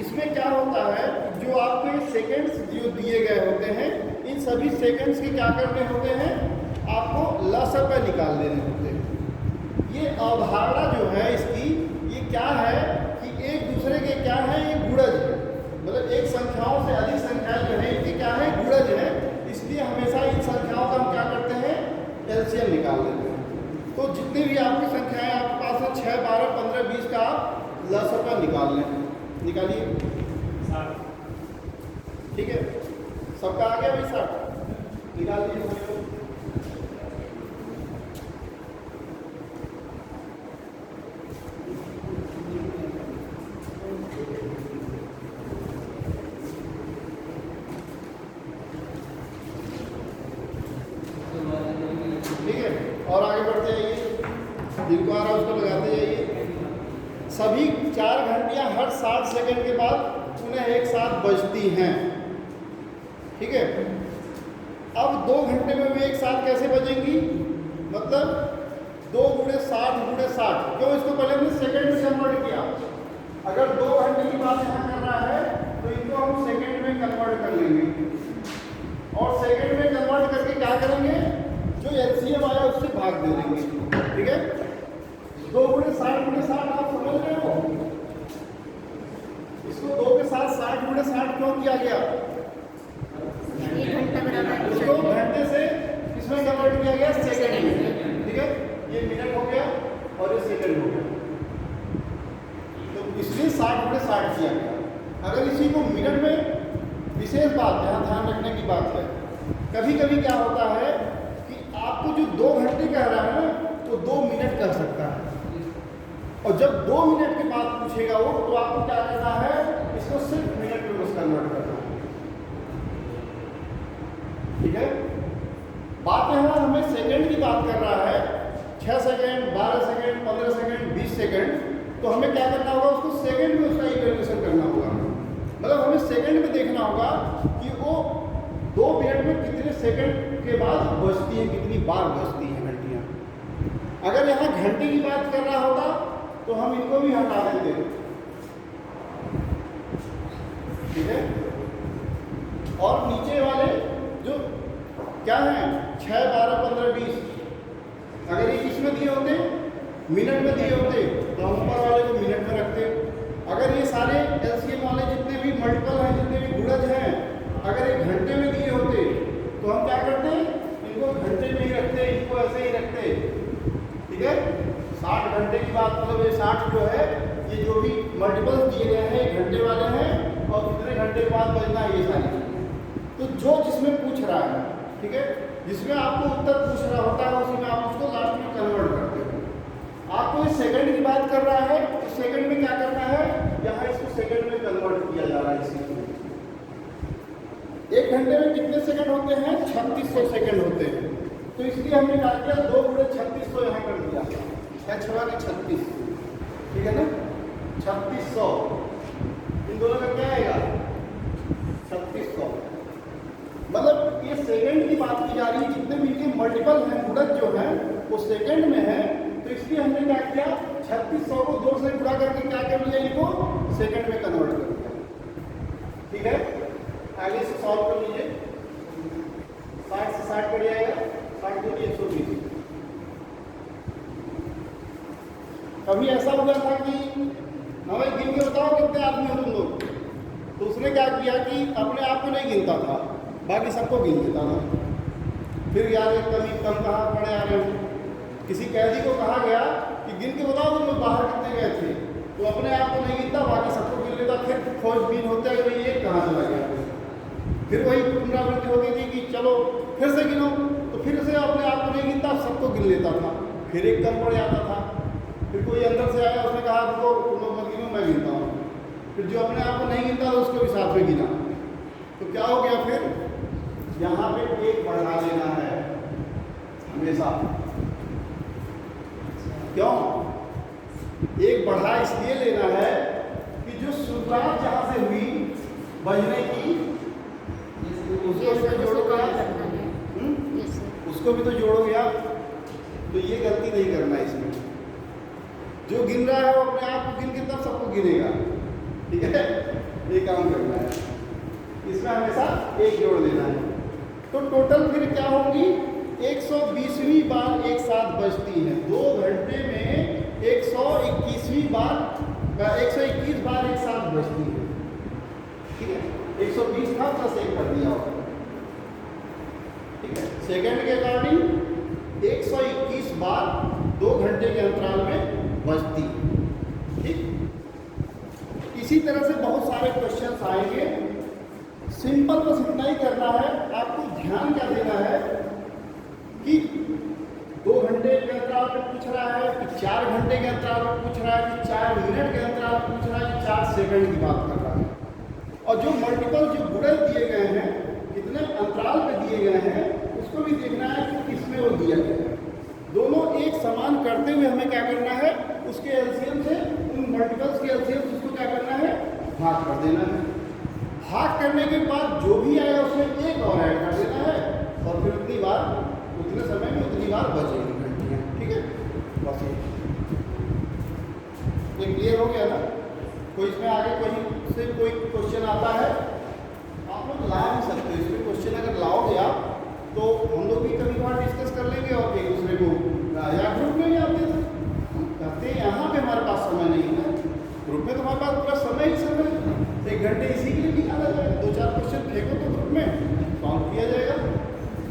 इसमें क्या होता है, जो आपके सेकंड्स जो दिए गए होते हैं, इन सभी सेकंड्स के क्या करने होते हैं, आपको लसप निकाल देने होते हैं। ये अवधारणा जो है इसकी, ये क्या है कि एक दूसरे के क्या है, ये गुणज है, मतलब एक संख्याओं से अधिक संख्याएं जो है इनके क्या है, गुणज है। इसलिए हमेशा इन संख्याओं का हम क्या करते हैं, एलसीएम निकाल देते हैं। तो जितनी भी आपकी संख्याएं आपके पास है 6, 12, 15, 20 का आप लसप निकाल लें, निकालिए। ठीक है, सबका आ गया भाई 60, निकाल दीजिए। ठीक है, और आगे बढ़ते जाइए, जिनको आ रहा है उसको लगाते जाइए। सभी 4 घंटियां हर 60 सेकंड के बाद उन्हें एक साथ बजती हैं। ठीक है, अब 2 घंटे में वे एक साथ कैसे बजेंगी, मतलब 2 × 60 × 60, क्यों इसको पहले हमने सेकंड में कन्वर्ट किया। अगर 2 घंटे की बात यहाँ कर रहा है तो इनको हम सेकंड में कन्वर्ट कर लेंगे, और सेकंड में कन्वर्ट करके क्या करेंगे, जो एलसीएम आया उससे भाग दे देंगे। ठीक है, 2 × 60 × 60 आप समझ रहे हो, इसको 2 के साथ 60 × 60 क्यों किया गया, 1 घंटा बराबर इसको घंटे से किसमें कन्वर्ट किया गया, सेकंड में। ठीक है, ये मिनट हो गया और ये सेकंड हो गया, तो इसलिए 60 × 60 किया गया। अगर इसी को मिनट में, विशेष बात यहाँ ध्यान रखने की बात है, कभी कभी क्या होता है कि आपको जो 2 घंटे कह रहा है ना, तो 2 मिनट कह सकता है, और जब 2 मिनट के बाद पूछेगा वो, तो आपको क्या करना है, इसको सिर्फ मिनट में बस कन्वर्ट करना है। ठीक है, बात यहाँ हमें सेकंड की बात कर रहा है, 6 सेकंड, 12 सेकंड, 15 सेकंड, 20 सेकंड, तो हमें क्या करना होगा, उसको सेकंड में उसका इवैल्यूएशन करना होगा। मतलब हमें सेकंड में देखना होगा कि वो 2 मिनट में कितने सेकंड के बाद बजती है, कितनी बार बजती है घंटियाँ। अगर यहाँ घंटे की बात कर रहा होता तो हम इनको भी हटा देते। ठीक है, और नीचे वाले जो क्या है, 6, 12, 15, 20, अगर ये किसमें दिए होते, मिनट में दिए होते, तो हम ऊपर वाले को मिनट में रखते। अगर ये सारे एलसीएम वाले जितने भी मल्टीपल हैं, जितने भी गुणज हैं, अगर ये घंटे में दिए होते तो हम क्या करते, इनको घंटे में ही रखते, इनको ऐसे ही रखते। ठीक है, 60 घंटे की बात, मतलब ये 60 जो है, ये जो भी मल्टीपल दिए गए हैं घंटे वाले हैं, और कितने घंटे के बाद बजना है, ये सारी। तो जो जिसमें पूछ रहा है, ठीक है, जिसमें आपको उत्तर पूछ रहा होता है, उसी में आप उसको लास्ट में कन्वर्ट करते हो। आपको इस सेकंड की बात कर रहा है, तो सेकंड में क्या करना है, यहाँ इसको सेकंड में कन्वर्ट किया जा रहा है। इसी 1 घंटे में कितने सेकंड होते हैं, 3600 सेकंड होते हैं। तो इसलिए हमने क्या किया, 2 × 3600 यहाँ कर दिया, 6 × 36, ठीक है ना, 3600, इन दोनों का क्या आएगा, 3600। मतलब ये सेकंड की बात की जा रही है, जितने भी इनके मल्टीपल हैं, गुणज जो है वो सेकंड में है, तो इसलिए हमने क्या किया, 3600 को 2 से गुणा करके क्या कर लिया, इनको सेकंड में कन्वर्ट कर दिया। ठीक है, आगे से सॉल्व कर लीजिए, 60 से 60 कट जाएगा, 60 को 120। कभी ऐसा हुआ था कि हमें गिन के बताओ कितने आदमी हो तुम लोग, तो उसने क्या किया कि अपने आप को नहीं गिनता था, बाकी सबको गिन देता था। फिर यार एक कमी कम कहाँ पड़े आ रहे हो। किसी कैदी को कहा गया कि गिन के बताओ तुम लोग बाहर कितने गए थे, तो अपने आप को नहीं गिनता, बाकी सबको गिन लेता। फिर खोजबीन होता है कि भाई ये कहाँ चला गया। फिर वही पुनरावृत्ति होती थी कि चलो फिर से गिनो, तो फिर से अपने आप को नहीं गिनता, सबको गिन लेता था। फिर एक कम पड़ जाता था। फिर कोई अंदर से आया, उसने कहा तो तुम लोग मत गिनो, मैं गिनता हूँ। फिर जो अपने आप को नहीं गिनता था उसको भी साथ में गिना। तो क्या हो गया, फिर यहाँ पे एक बढ़ा लेना है हमेशा। क्यों एक बढ़ा इसलिए लेना है कि जो शुरुआत जहाँ से हुई बजने की, उसको भी तो जोड़ोगे आप, उसको भी तो जोड़ोगे आप। तो ये गलती नहीं करना है इसमें। जो गिन रहा है वो अपने आप को गिन के तब सबको गिनेगा, ठीक है। ये काम करना है, इसमें हमेशा एक जोड़ देना है। तो टोटल फिर क्या होगी, 120वीं बार एक साथ बजती है। 2 घंटे में 121वीं बार 121 बार एक साथ बजती है, ठीक है। 120 था प्लस 1 कर दिया होगा, ठीक है। सेकंड के अकॉर्डिंग 121 बार 2 घंटे के अंतराल में बजती, ठीक। इसी तरह से बहुत सारे क्वेश्चंस आएंगे। सिंपल बस इतना ही करना है, आपको ध्यान क्या देना है कि 2 घंटे के अंतराल पे पूछ रहा है कि 4 घंटे के अंतराल पे पूछ रहा है कि 4 मिनट के अंतराल पे पूछ रहा है कि 4 सेकंड की बात कर रहा है। और जो मल्टीपल जो गुणन दिए गए हैं, कितने अंतराल पे दिए गए हैं, उसको भी देखना है कि किसमें वो दिया गया है। दोनों एक समान करते हुए हमें क्या करना है, उसके एलसीएम से उन मल्टीपल्स के एलसीएम से उसको क्या करना है, भाग कर देना है। भाग करने के बाद जो भी आएगा उसमें एक और ऐड कर देना है, और फिर उतनी बार उतने समय में उतनी बार बचेगी घंटियाँ, ठीक है। बस ये क्लियर हो गया ना। कोई इसमें आगे कोई से कोई क्वेश्चन आता है, आप लोग ला नहीं सकते इसमें क्वेश्चन। अगर लाओगे आप तो हम लोग भी कभी बार डिस्कस कर लेंगे और एक दूसरे को, या ग्रुप में ही आते थे, हम कहते हैं यहाँ पे हमारे पास समय नहीं है, ग्रुप में तो हमारे पास पूरा समय ही समय, 1 घंटे इसी के लिए निकाला जाएगा। 2-4 क्वेश्चन फेंको तो ग्रुप में सॉल्व किया जाएगा,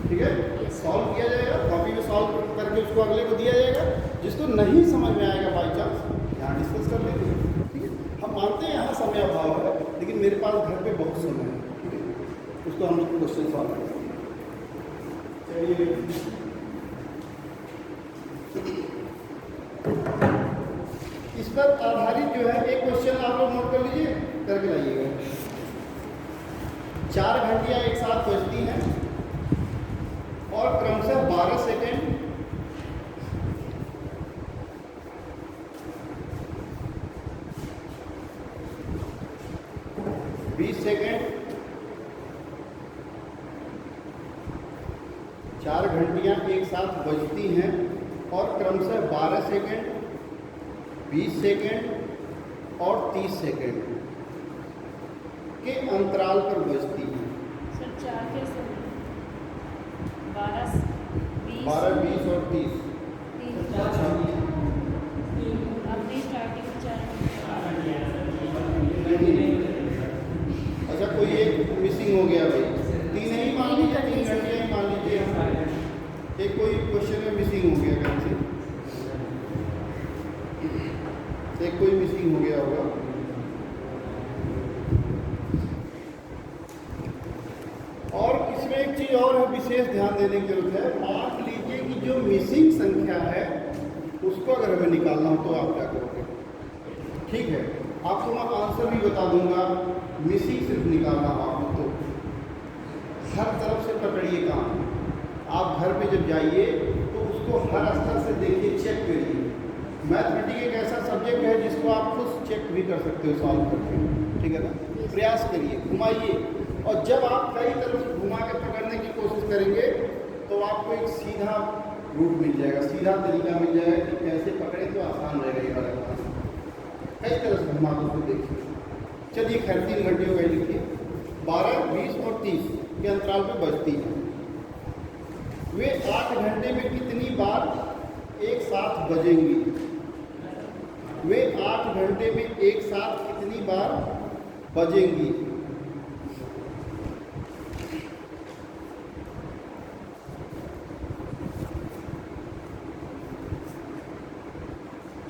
ठीक है। सॉल्व किया जाएगा, कॉपी में सॉल्व करके उसको अगले को दिया जाएगा। जिसको नहीं समझ में आएगा बाई चांस यहाँ डिस्कस कर लेंगे, ठीक है। हम मानते हैं यहाँ समय अभाव है, लेकिन मेरे पास घर पे बहुत समय है, ठीक है। उसको हम लोग क्वेश्चन सॉल्व करेंगे। चलिए, इस पर आधारित जो है एक क्वेश्चन आप लोग नोट कर लीजिए, करके लाइएगा। 4 घंटियाँ एक साथ बजती हैं और क्रमशः 12 सेकेंड 20 सेकेंड 4 घंटियाँ एक साथ बजती हैं और क्रमशः 12 सेकेंड 20 सेकेंड और 30 सेकेंड के अंतराल पर बजती हैं। सर 4 के समय 12, 20 और 30। अपनी स्टार्टिंग 4। अच्छा, कोई एक मिसिंग हो गया भाई, 3 ही मान लीजिए, 3 घंटे ही मान लीजिए। एक कोई क्वेश्चन में मिसिंग हो गया कहीं से, एक कोई मिसिंग हो गया होगा। और इसमें एक चीज़ और है, विशेष ध्यान देने की जरूरत है। मान लीजिए कि जो मिसिंग संख्या है उसको अगर हमें निकालना हो तो आप क्या करोगे, ठीक है। आपको मैं आंसर भी बता दूंगा, मिसिंग सिर्फ निकालना हो आपको तो हर तरफ से पकड़िए काम। आप घर पे जब जाइए तो उसको हर स्तर से देखिए, चेक करिए। मैथमेटिक्स एक ऐसा सब्जेक्ट है जिसको आप खुद चेक भी कर सकते हो सॉल्व करके, ठीक है ना। प्रयास करिए, घुमाइए, और जब आप कई तरफ से घुमा के पकड़ने की कोशिश करेंगे तो आपको एक सीधा रूट मिल जाएगा, सीधा तरीका मिल जाएगा कि कैसे पकड़े तो आसान रहेगा ये वाला काम। कई तरह से घुमा के उसको देखिए। चलिए खैर, 3 घंटे हो गए, लिखिए। 12, 20 और 30 के अंतराल पे बजती है। वे 8 घंटे में कितनी बार एक साथ बजेंगी? वे 8 घंटे में एक साथ कितनी बार बजेंगी?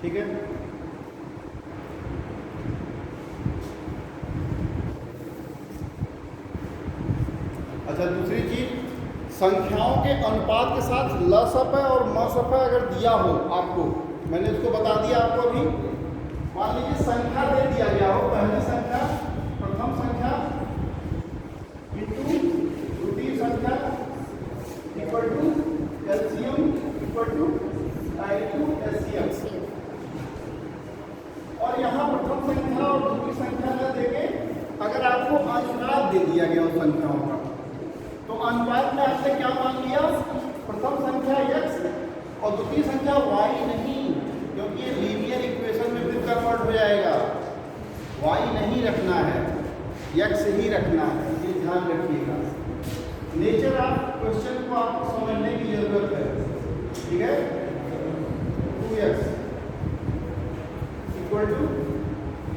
ठीक है। अच्छा, दूसरी चीज, संख्याओं के अनुपात के साथ लसफा और मसफा अगर दिया हो आपको, मैंने उसको बता दिया आपको अभी। मान लीजिए संख्या दे दिया गया हो, पहली संख्या, प्रथम संख्या इंटू द्वितीय संख्या equal to LCM equal to LCM. और यहाँ प्रथम संख्या और द्वितीय संख्या न देके अगर आपको अनुपात दे दिया गया उस संख्याओं का, तो अनुपात में आपने क्या मान लिया, प्रथम संख्या x और द्वितीय संख्या y नहीं, क्योंकि ये लीनियर इक्वेशन में फिर कन्वर्ट हो जाएगा। y नहीं रखना है, x ही रखना है, ये ध्यान रखिएगा। नेचर ऑफ क्वेश्चन को आपको समझने की जरूरत है, ठीक है। 2x equal to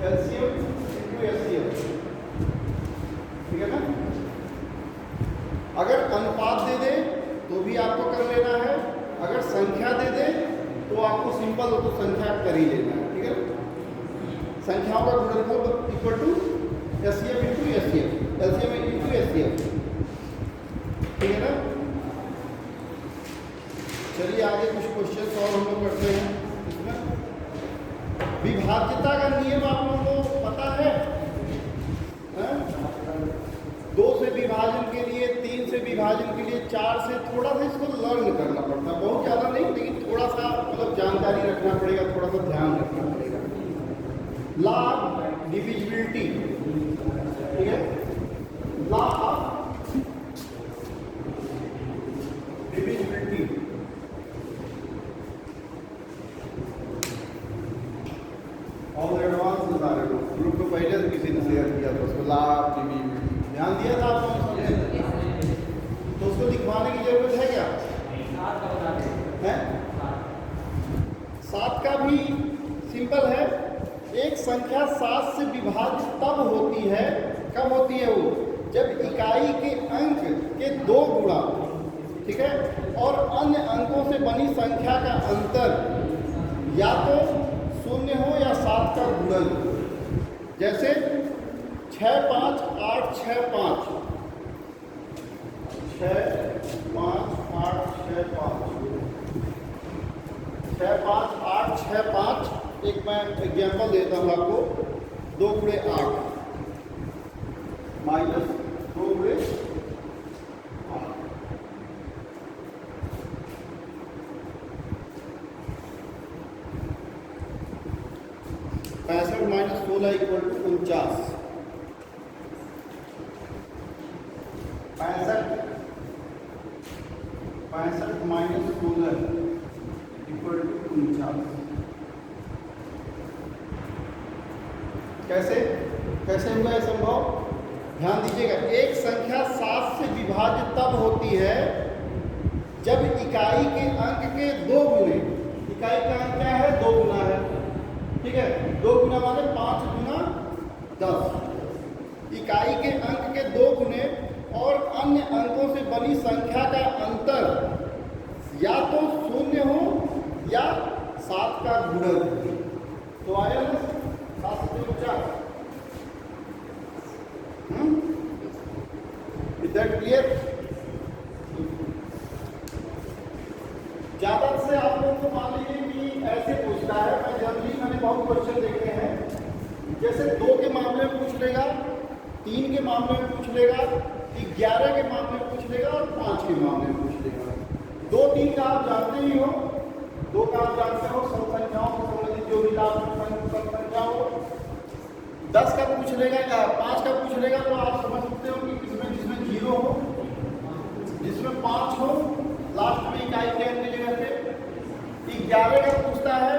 LCM into LCM, ठीक है ना। अगर अनुपात दे दे तो भी आपको कर लेना है, अगर संख्या दे दे तो आपको सिंपल तो संख्या कर ही लेना है, ठीक है। संख्याओं का गुणनफल equal to LCM into LCM, LCM into LCM, ठीक है ना। चलिए आगे कुछ क्वेश्चन और हम लोग करते हैं। इसमें विभाज्यता का नियम आप लोगों को पता है? 2 से विभाजन के लिए, 3 से विभाजन के लिए, 4 से, थोड़ा सा इसको लर्न करना पड़ता है, बहुत ज़्यादा नहीं, लेकिन थोड़ा सा मतलब जानकारी रखना पड़ेगा, थोड़ा सा ध्यान रखना पड़ेगा। लॉ ऑफ डिविजिबिलिटी, ठीक है, लॉ ऑफ डिविजिबिलिटी, और एडवांस बता रहे हो, ग्रुप को पहले से किसी ने शेयर किया था उसको, लॉ ऑफ डिविजिबिलिटी ध्यान दिया था आपको, तो उसको दिखवाने की जरूरत है क्या है? 7 का भी सिंपल है। एक संख्या 7 से विभाजित तब होती है, कब होती है वो, जब इकाई के अंक के 2 गुणा, ठीक है, और अन्य अंकों से बनी संख्या का अंतर या तो 0 हो या 7 का गुणन। जैसे 6 5 8 6 5, 6 5 8 6 5, 6 5 8 6 5। एक मैं एग्जाम्पल देता हूँ आपको, 2 गुणे 8 माइनस 2 गुणे 8, पैंसठ minus 16 equal to 49, 65 minus 16 equal to 49। कैसे हुआ है संभव? ध्यान दीजिएगा, एक संख्या 7 से विभाजित तब होती है जब इकाई के अंक के 2 गुणे, इकाई का अंक क्या है, 2 गुना है, ठीक है, 2 गुना माने 5 गुना 10, इकाई के अंक के 2 गुने और अन्य अंकों से बनी संख्या का अंतर या तो 0 हो या 7 का गुणन। तो आया ना 7 से 4। Is that clear? ज्यादा से आप लोगों को मान लीजिए कि ऐसे पूछता है, मैं जनरली मैंने बहुत क्वेश्चन देखे हैं, जैसे 2 के मामले में पूछ लेगा, 3 के मामले में पूछ लेगा, 11 के मामले में पूछ लेगा और 5 के मामले में पूछ लेगा। 2 3 का आप जानते ही हो, 2 का आप जानते हो, सब संख्याओं से संबंधित जो भी संख्या हो। 10 का पूछ लेगा या 5 का पूछ लेगा, तो आप समझ सकते हो कि जिसमें 0 हो, जिसमें 5 हो, लास्ट में इकाई के अंक की जगह पे। 11 का पूछता है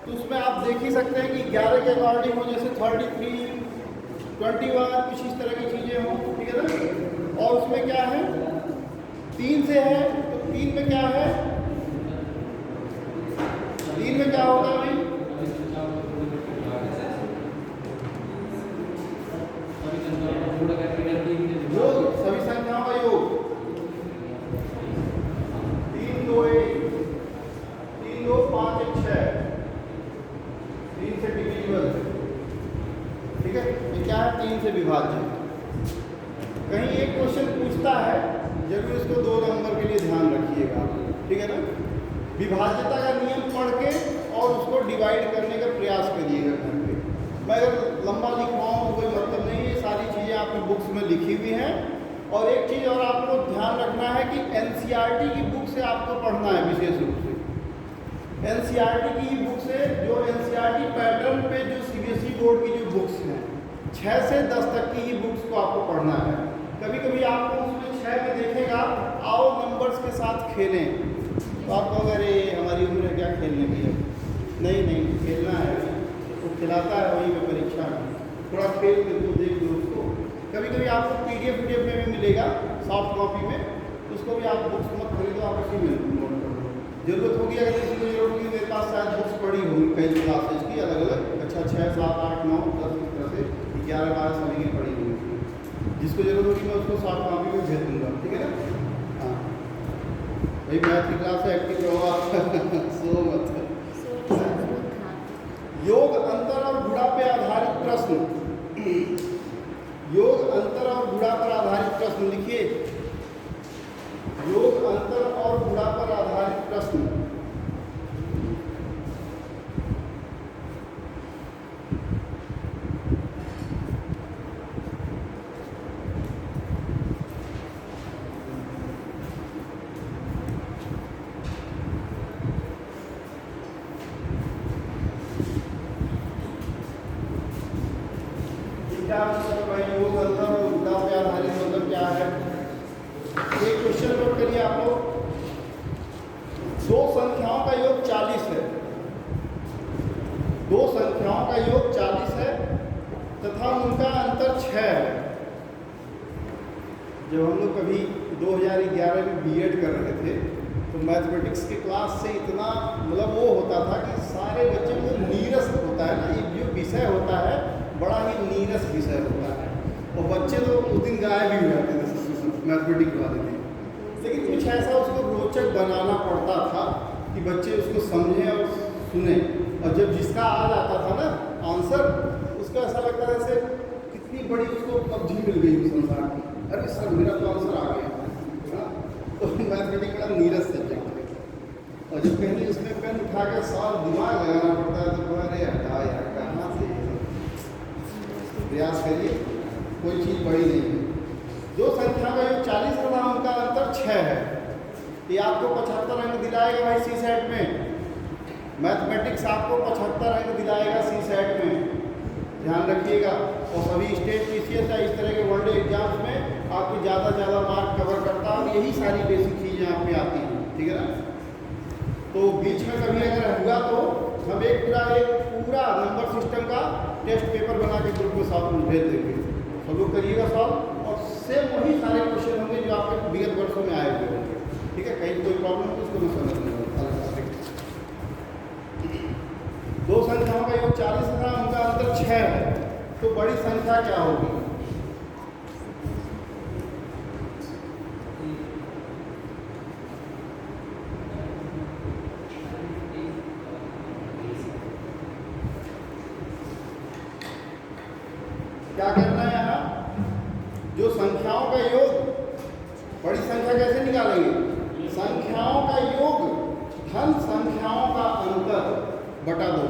तो उसमें आप देख ही सकते हैं कि 11 के अकॉर्डिंग हो, जैसे 33 21 कुछ इस तरह की चीजें हों, ठीक है ना। और उसमें क्या है, 3 से है तो 3 में क्या है, 3 में क्या होगा भाई, योग, सभी संख्याओं का योग, 3 2 1 3 2 5 1 6, मिलता है जरूर इसको 2 नंबर के लिए ध्यान रखिएगा, ठीक है ना। विभाज्यता का नियम पढ़ के और उसको डिवाइड करने का प्रयास करिएगा घर पे। मैं अगर लंबा लिख रहा हूँ कोई मतलब नहीं, ये सारी चीज़ें आपकी बुक्स में लिखी हुई हैं। और एक चीज़ और आपको ध्यान रखना है कि एनसीईआरटी की बुक से आपको पढ़ना है विशेष रूप से। एनसीईआरटी की बुक से, जो एनसीईआरटी पैटर्न पे जो सीबीएसई बोर्ड की जो बुक्स हैं 6 से 10 तक की ही बुक्स को आपको पढ़ना है। कभी कभी आपको उसमें 6 में देखेगा आओ नंबर्स के साथ खेलें, तो आप कहोगे अरे हमारी उम्र है क्या खेलने की है। नहीं खेलना है, वो खिलाता है वहीं पे परीक्षा में, थोड़ा खेल के तो देख लो उसको। कभी कभी आपको पीडीएफ में भी मिलेगा सॉफ्ट कॉपी में, उसको भी आप बुक्स मत खरीदो, आप उसी में नोट कर लो। जरूरत होगी अगर किसी को जरूरत होगी, मेरे पास शायद बुक्स पड़ी होगी कई क्लासेज की अलग अलग, अच्छा 6, 7, 8, 9, 10 इस तरह से 11, 12 साल की पड़ी होगी। जिसको जरूरत होगी मैं उसको सॉफ्ट कॉपी में भेज दूँगा, ठीक है ना। हाँ भाई मैथ की क्लास है, एक्टिव रहो आप सो मत। योग अंतर और गुणा पे आधारित प्रश्न, योग अंतर और गुणा पर आधारित प्रश्न लिखिए। योग अंतर और गुणा पर आधारित प्रश्न। क्या मतलब भाई योग अंतर और गुणा पे आधारित मतलब क्या है? एक क्वेश्चन नोट करिए आप लोग। 2 संख्याओं का योग 40 है, 2 संख्याओं का योग 40 है तथा उनका अंतर 6 है। जब हम लोग कभी 2011 में बीएड कर रहे थे तो मैथमेटिक्स के क्लास से इतना मतलब वो होता था कि सारे बच्चे को नीरस होता है ना, ये जो विषय होता है बड़ा ही नीरस विषय होता है, और बच्चे तो उस दिन गायब ही हो जाते थे मैथमेटिक्स वाले दिन। लेकिन कुछ ऐसा उसको रोचक बनाना पड़ता था कि बच्चे उसको समझें और सुने, और जब जिसका आ जाता था ना आंसर, उसको ऐसा लगता था जैसे कितनी बड़ी उसको उपलब्धि मिल गई उस संसार की, अरे सर मेरा तो आंसर आ गया है ना। तो मैथमेटिक्स बड़ा नीरस सब्जेक्ट है, और जब कहीं उसमें पेन उठा के साल दिमाग लगाना पड़ता है तो अरे हटा यार कहाँ से, प्रयास करिए, कोई चीज़ बड़ी नहीं है। 2 संख्या का योग 40 तथा उनका अंतर 6 है। ये आपको 75 अंक दिलाएगा भाई सी सेट में। मैथमेटिक्स आपको 75 अंक दिलाएगा सी सेट में, ध्यान रखिएगा। और सभी स्टेट पीसीएस या इस तरह के वनडे एग्जाम्स में आपकी ज़्यादा से ज़्यादा मार्क कवर करता है, और यही सारी बेसिक चीज़ें आप पे आती हैं, ठीक है ना। तो बीच में कभी अगर हुआ तो हम एक पूरा नंबर सिस्टम का टेस्ट पेपर बना के ग्रुप में साथ में भेज देंगे, सब लोग करिएगा सॉल्व, और सेम वही सारे क्वेश्चन होंगे जो आपके विगत वर्षों में आए हुए होंगे, ठीक है। कहीं कोई प्रॉब्लम हो तो उसको मैं समझ लूँगा। 2 संख्याओं का योग 40 था, उनका अंतर 6 है, तो बड़ी संख्या क्या होगी? क्या करना है यहाँ? जो संख्याओं का योग, बड़ी संख्या कैसे निकालेंगे? संख्याओं का योग धन संख्याओं का अंतर बटा 2।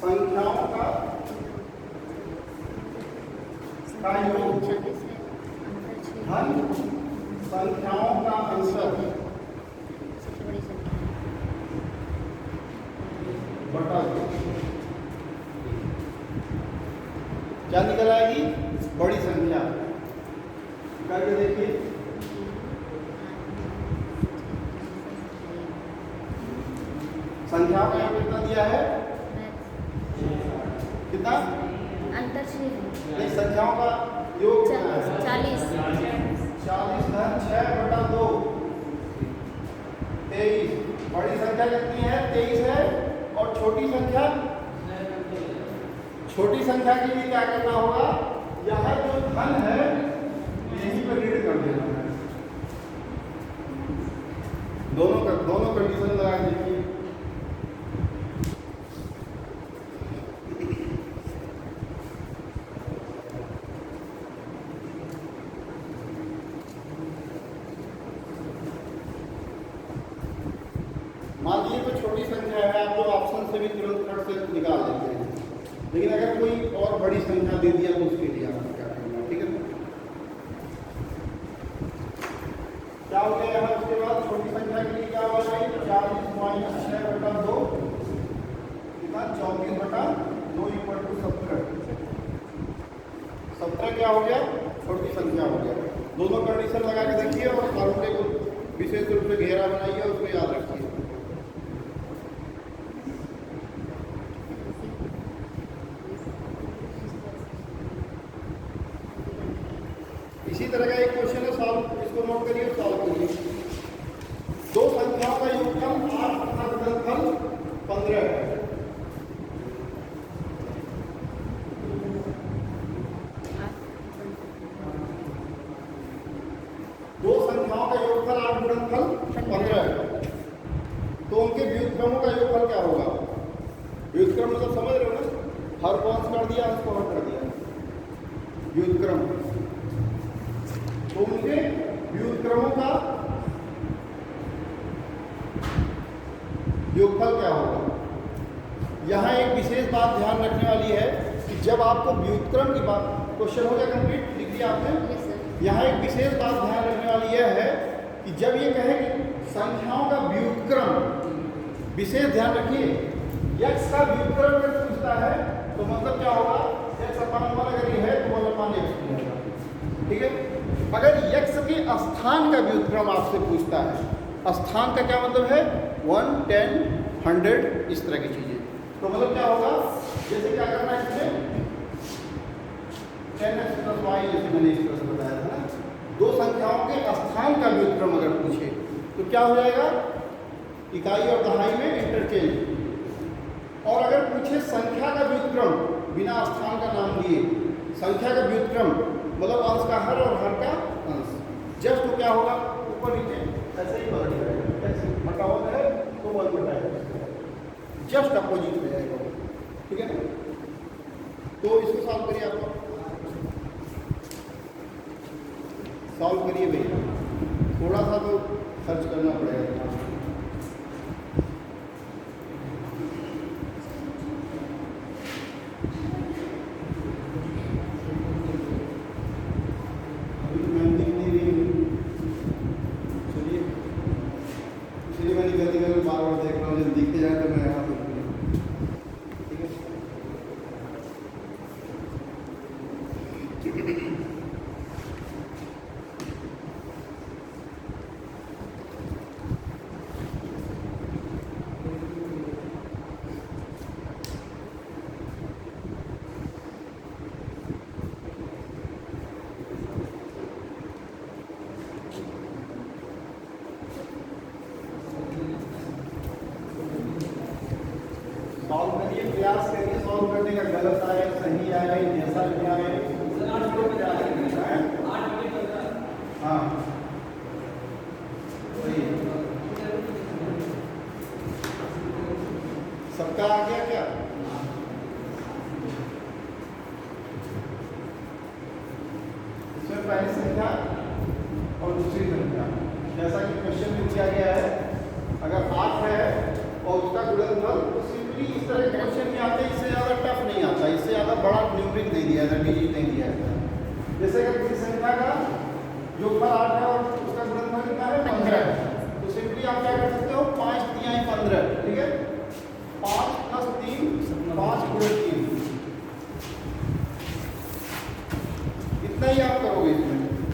संख्याओं का योग धन संख्याओं का अंतर बटा 2 क्या निकल आएगी? बड़ी संख्या। करके देखिए, संख्याओं का योग कितना दिया है? कितना? अंतर 6 है। नहीं, संख्याओं का योग कितना है? 40 40 धन 6 बटा 2 23। बड़ी संख्या कितनी है? 23 है। और छोटी संख्या, छोटी संख्या के लिए क्या करना होगा? यह जो धन है यहीं पर ऋण कर देना है। दोनों कंडीशन लगा देखिए। से भी तुरंत फट से निकाल देते हैं। लेकिन अगर कोई और बड़ी संख्या दे दिया तो उसके लिए आपको क्या करना है, ठीक है। क्या हो गया यहाँ, उसके बाद छोटी संख्या के लिए क्या हो जाएगी, 40 माइनस 6/2 कितना 34/2 इक्वल टू 17। 17 क्या हो गया, छोटी संख्या हो गया। दोनों कंडीशन लगा के देखिए और फार्मूले को विशेष रूप से घेरा बनाइए और उसको याद रखिए। इसी तरह का एक क्वेश्चन है, सॉल्व इसको नोट करिए, सॉल्व करिए। दो संख्याओं का योगफल 8 तथा गुणनफल 15 है। दो संख्याओं का योगफल 8 गुणनफल 15 है, तो उनके व्युत्क्रमों का योगफल क्या होगा। व्युत्क्रम मतलब समझ रहे हो ना, हर को अंश कर दिया, अंश को हर कर दिया, व्युत्क्रम। तो उनके व्युत्क्रमों का योगफल क्या होगा। यहाँ एक विशेष बात ध्यान रखने वाली है कि जब आपको व्युत्क्रम की बात, क्वेश्चन हो गया कंप्लीट, लिख दिया आपने। Yes sir. यहाँ एक विशेष बात ध्यान रखने वाली यह है कि जब ये कहे कि संख्याओं का व्युत्क्रम, विशेष ध्यान रखिए, x का व्युत्क्रम अगर पूछता है तो मतलब क्या होगा, x अपान 1 अगर ये है तो 1 अपान x होगा, ठीक है। अगर x के स्थान का व्युत्क्रम आपसे पूछता है, स्थान का क्या मतलब है, 1, 10, 100 इस तरह की चीजें, तो मतलब क्या होगा, जैसे क्या करना है इसमें 10x + y, जैसे मैंने इस तरह से बताया था ना। दो संख्याओं के स्थान का व्युत्क्रम अगर पूछे तो क्या हो जाएगा, इकाई और दहाई में इंटरचेंज। और अगर पूछे संख्या का व्युत्क्रम बिना स्थान का नाम लिए, संख्या का व्युत्क्रम मतलब अंश का हर और हर का अंश, जस्ट तो क्या होगा, ऊपर नीचे ऐसे ही बदल जाएगा, ऐसे बटा हुआ है तो 1 बटा है, जस्ट अपोजिट हो जाएगा, ठीक है ना। तो इसको सॉल्व करिए, आप सॉल्व करिए भैया, थोड़ा सा तो खर्च करना पड़ेगा। अभी तो मैं दिख नहीं रही हूँ, चलिए इसलिए मैंने गलती करके बार बार देख रहा हूँ, जब दिखते जाए तो मैं यहाँ पर, ठीक है। सॉल्व करिए, प्रयास करिए सॉल्व करने का, गलत आए सही आए जैसा भी आए, हाँ सही है। सबका आ गया क्या, इसमें पहली संख्या और दूसरी संख्या, जैसा कि क्वेश्चन में दिया गया है, अगर 8 है और उसका गुणनफल, तो सिंपली इस तरह के क्वेश्चन में आते हैं, इससे ज़्यादा टफ नहीं आता, इससे ज़्यादा बड़ा न्यूमरिक नहीं दिया जाता, डिजिट नहीं दिया जाता। जैसे अगर किसी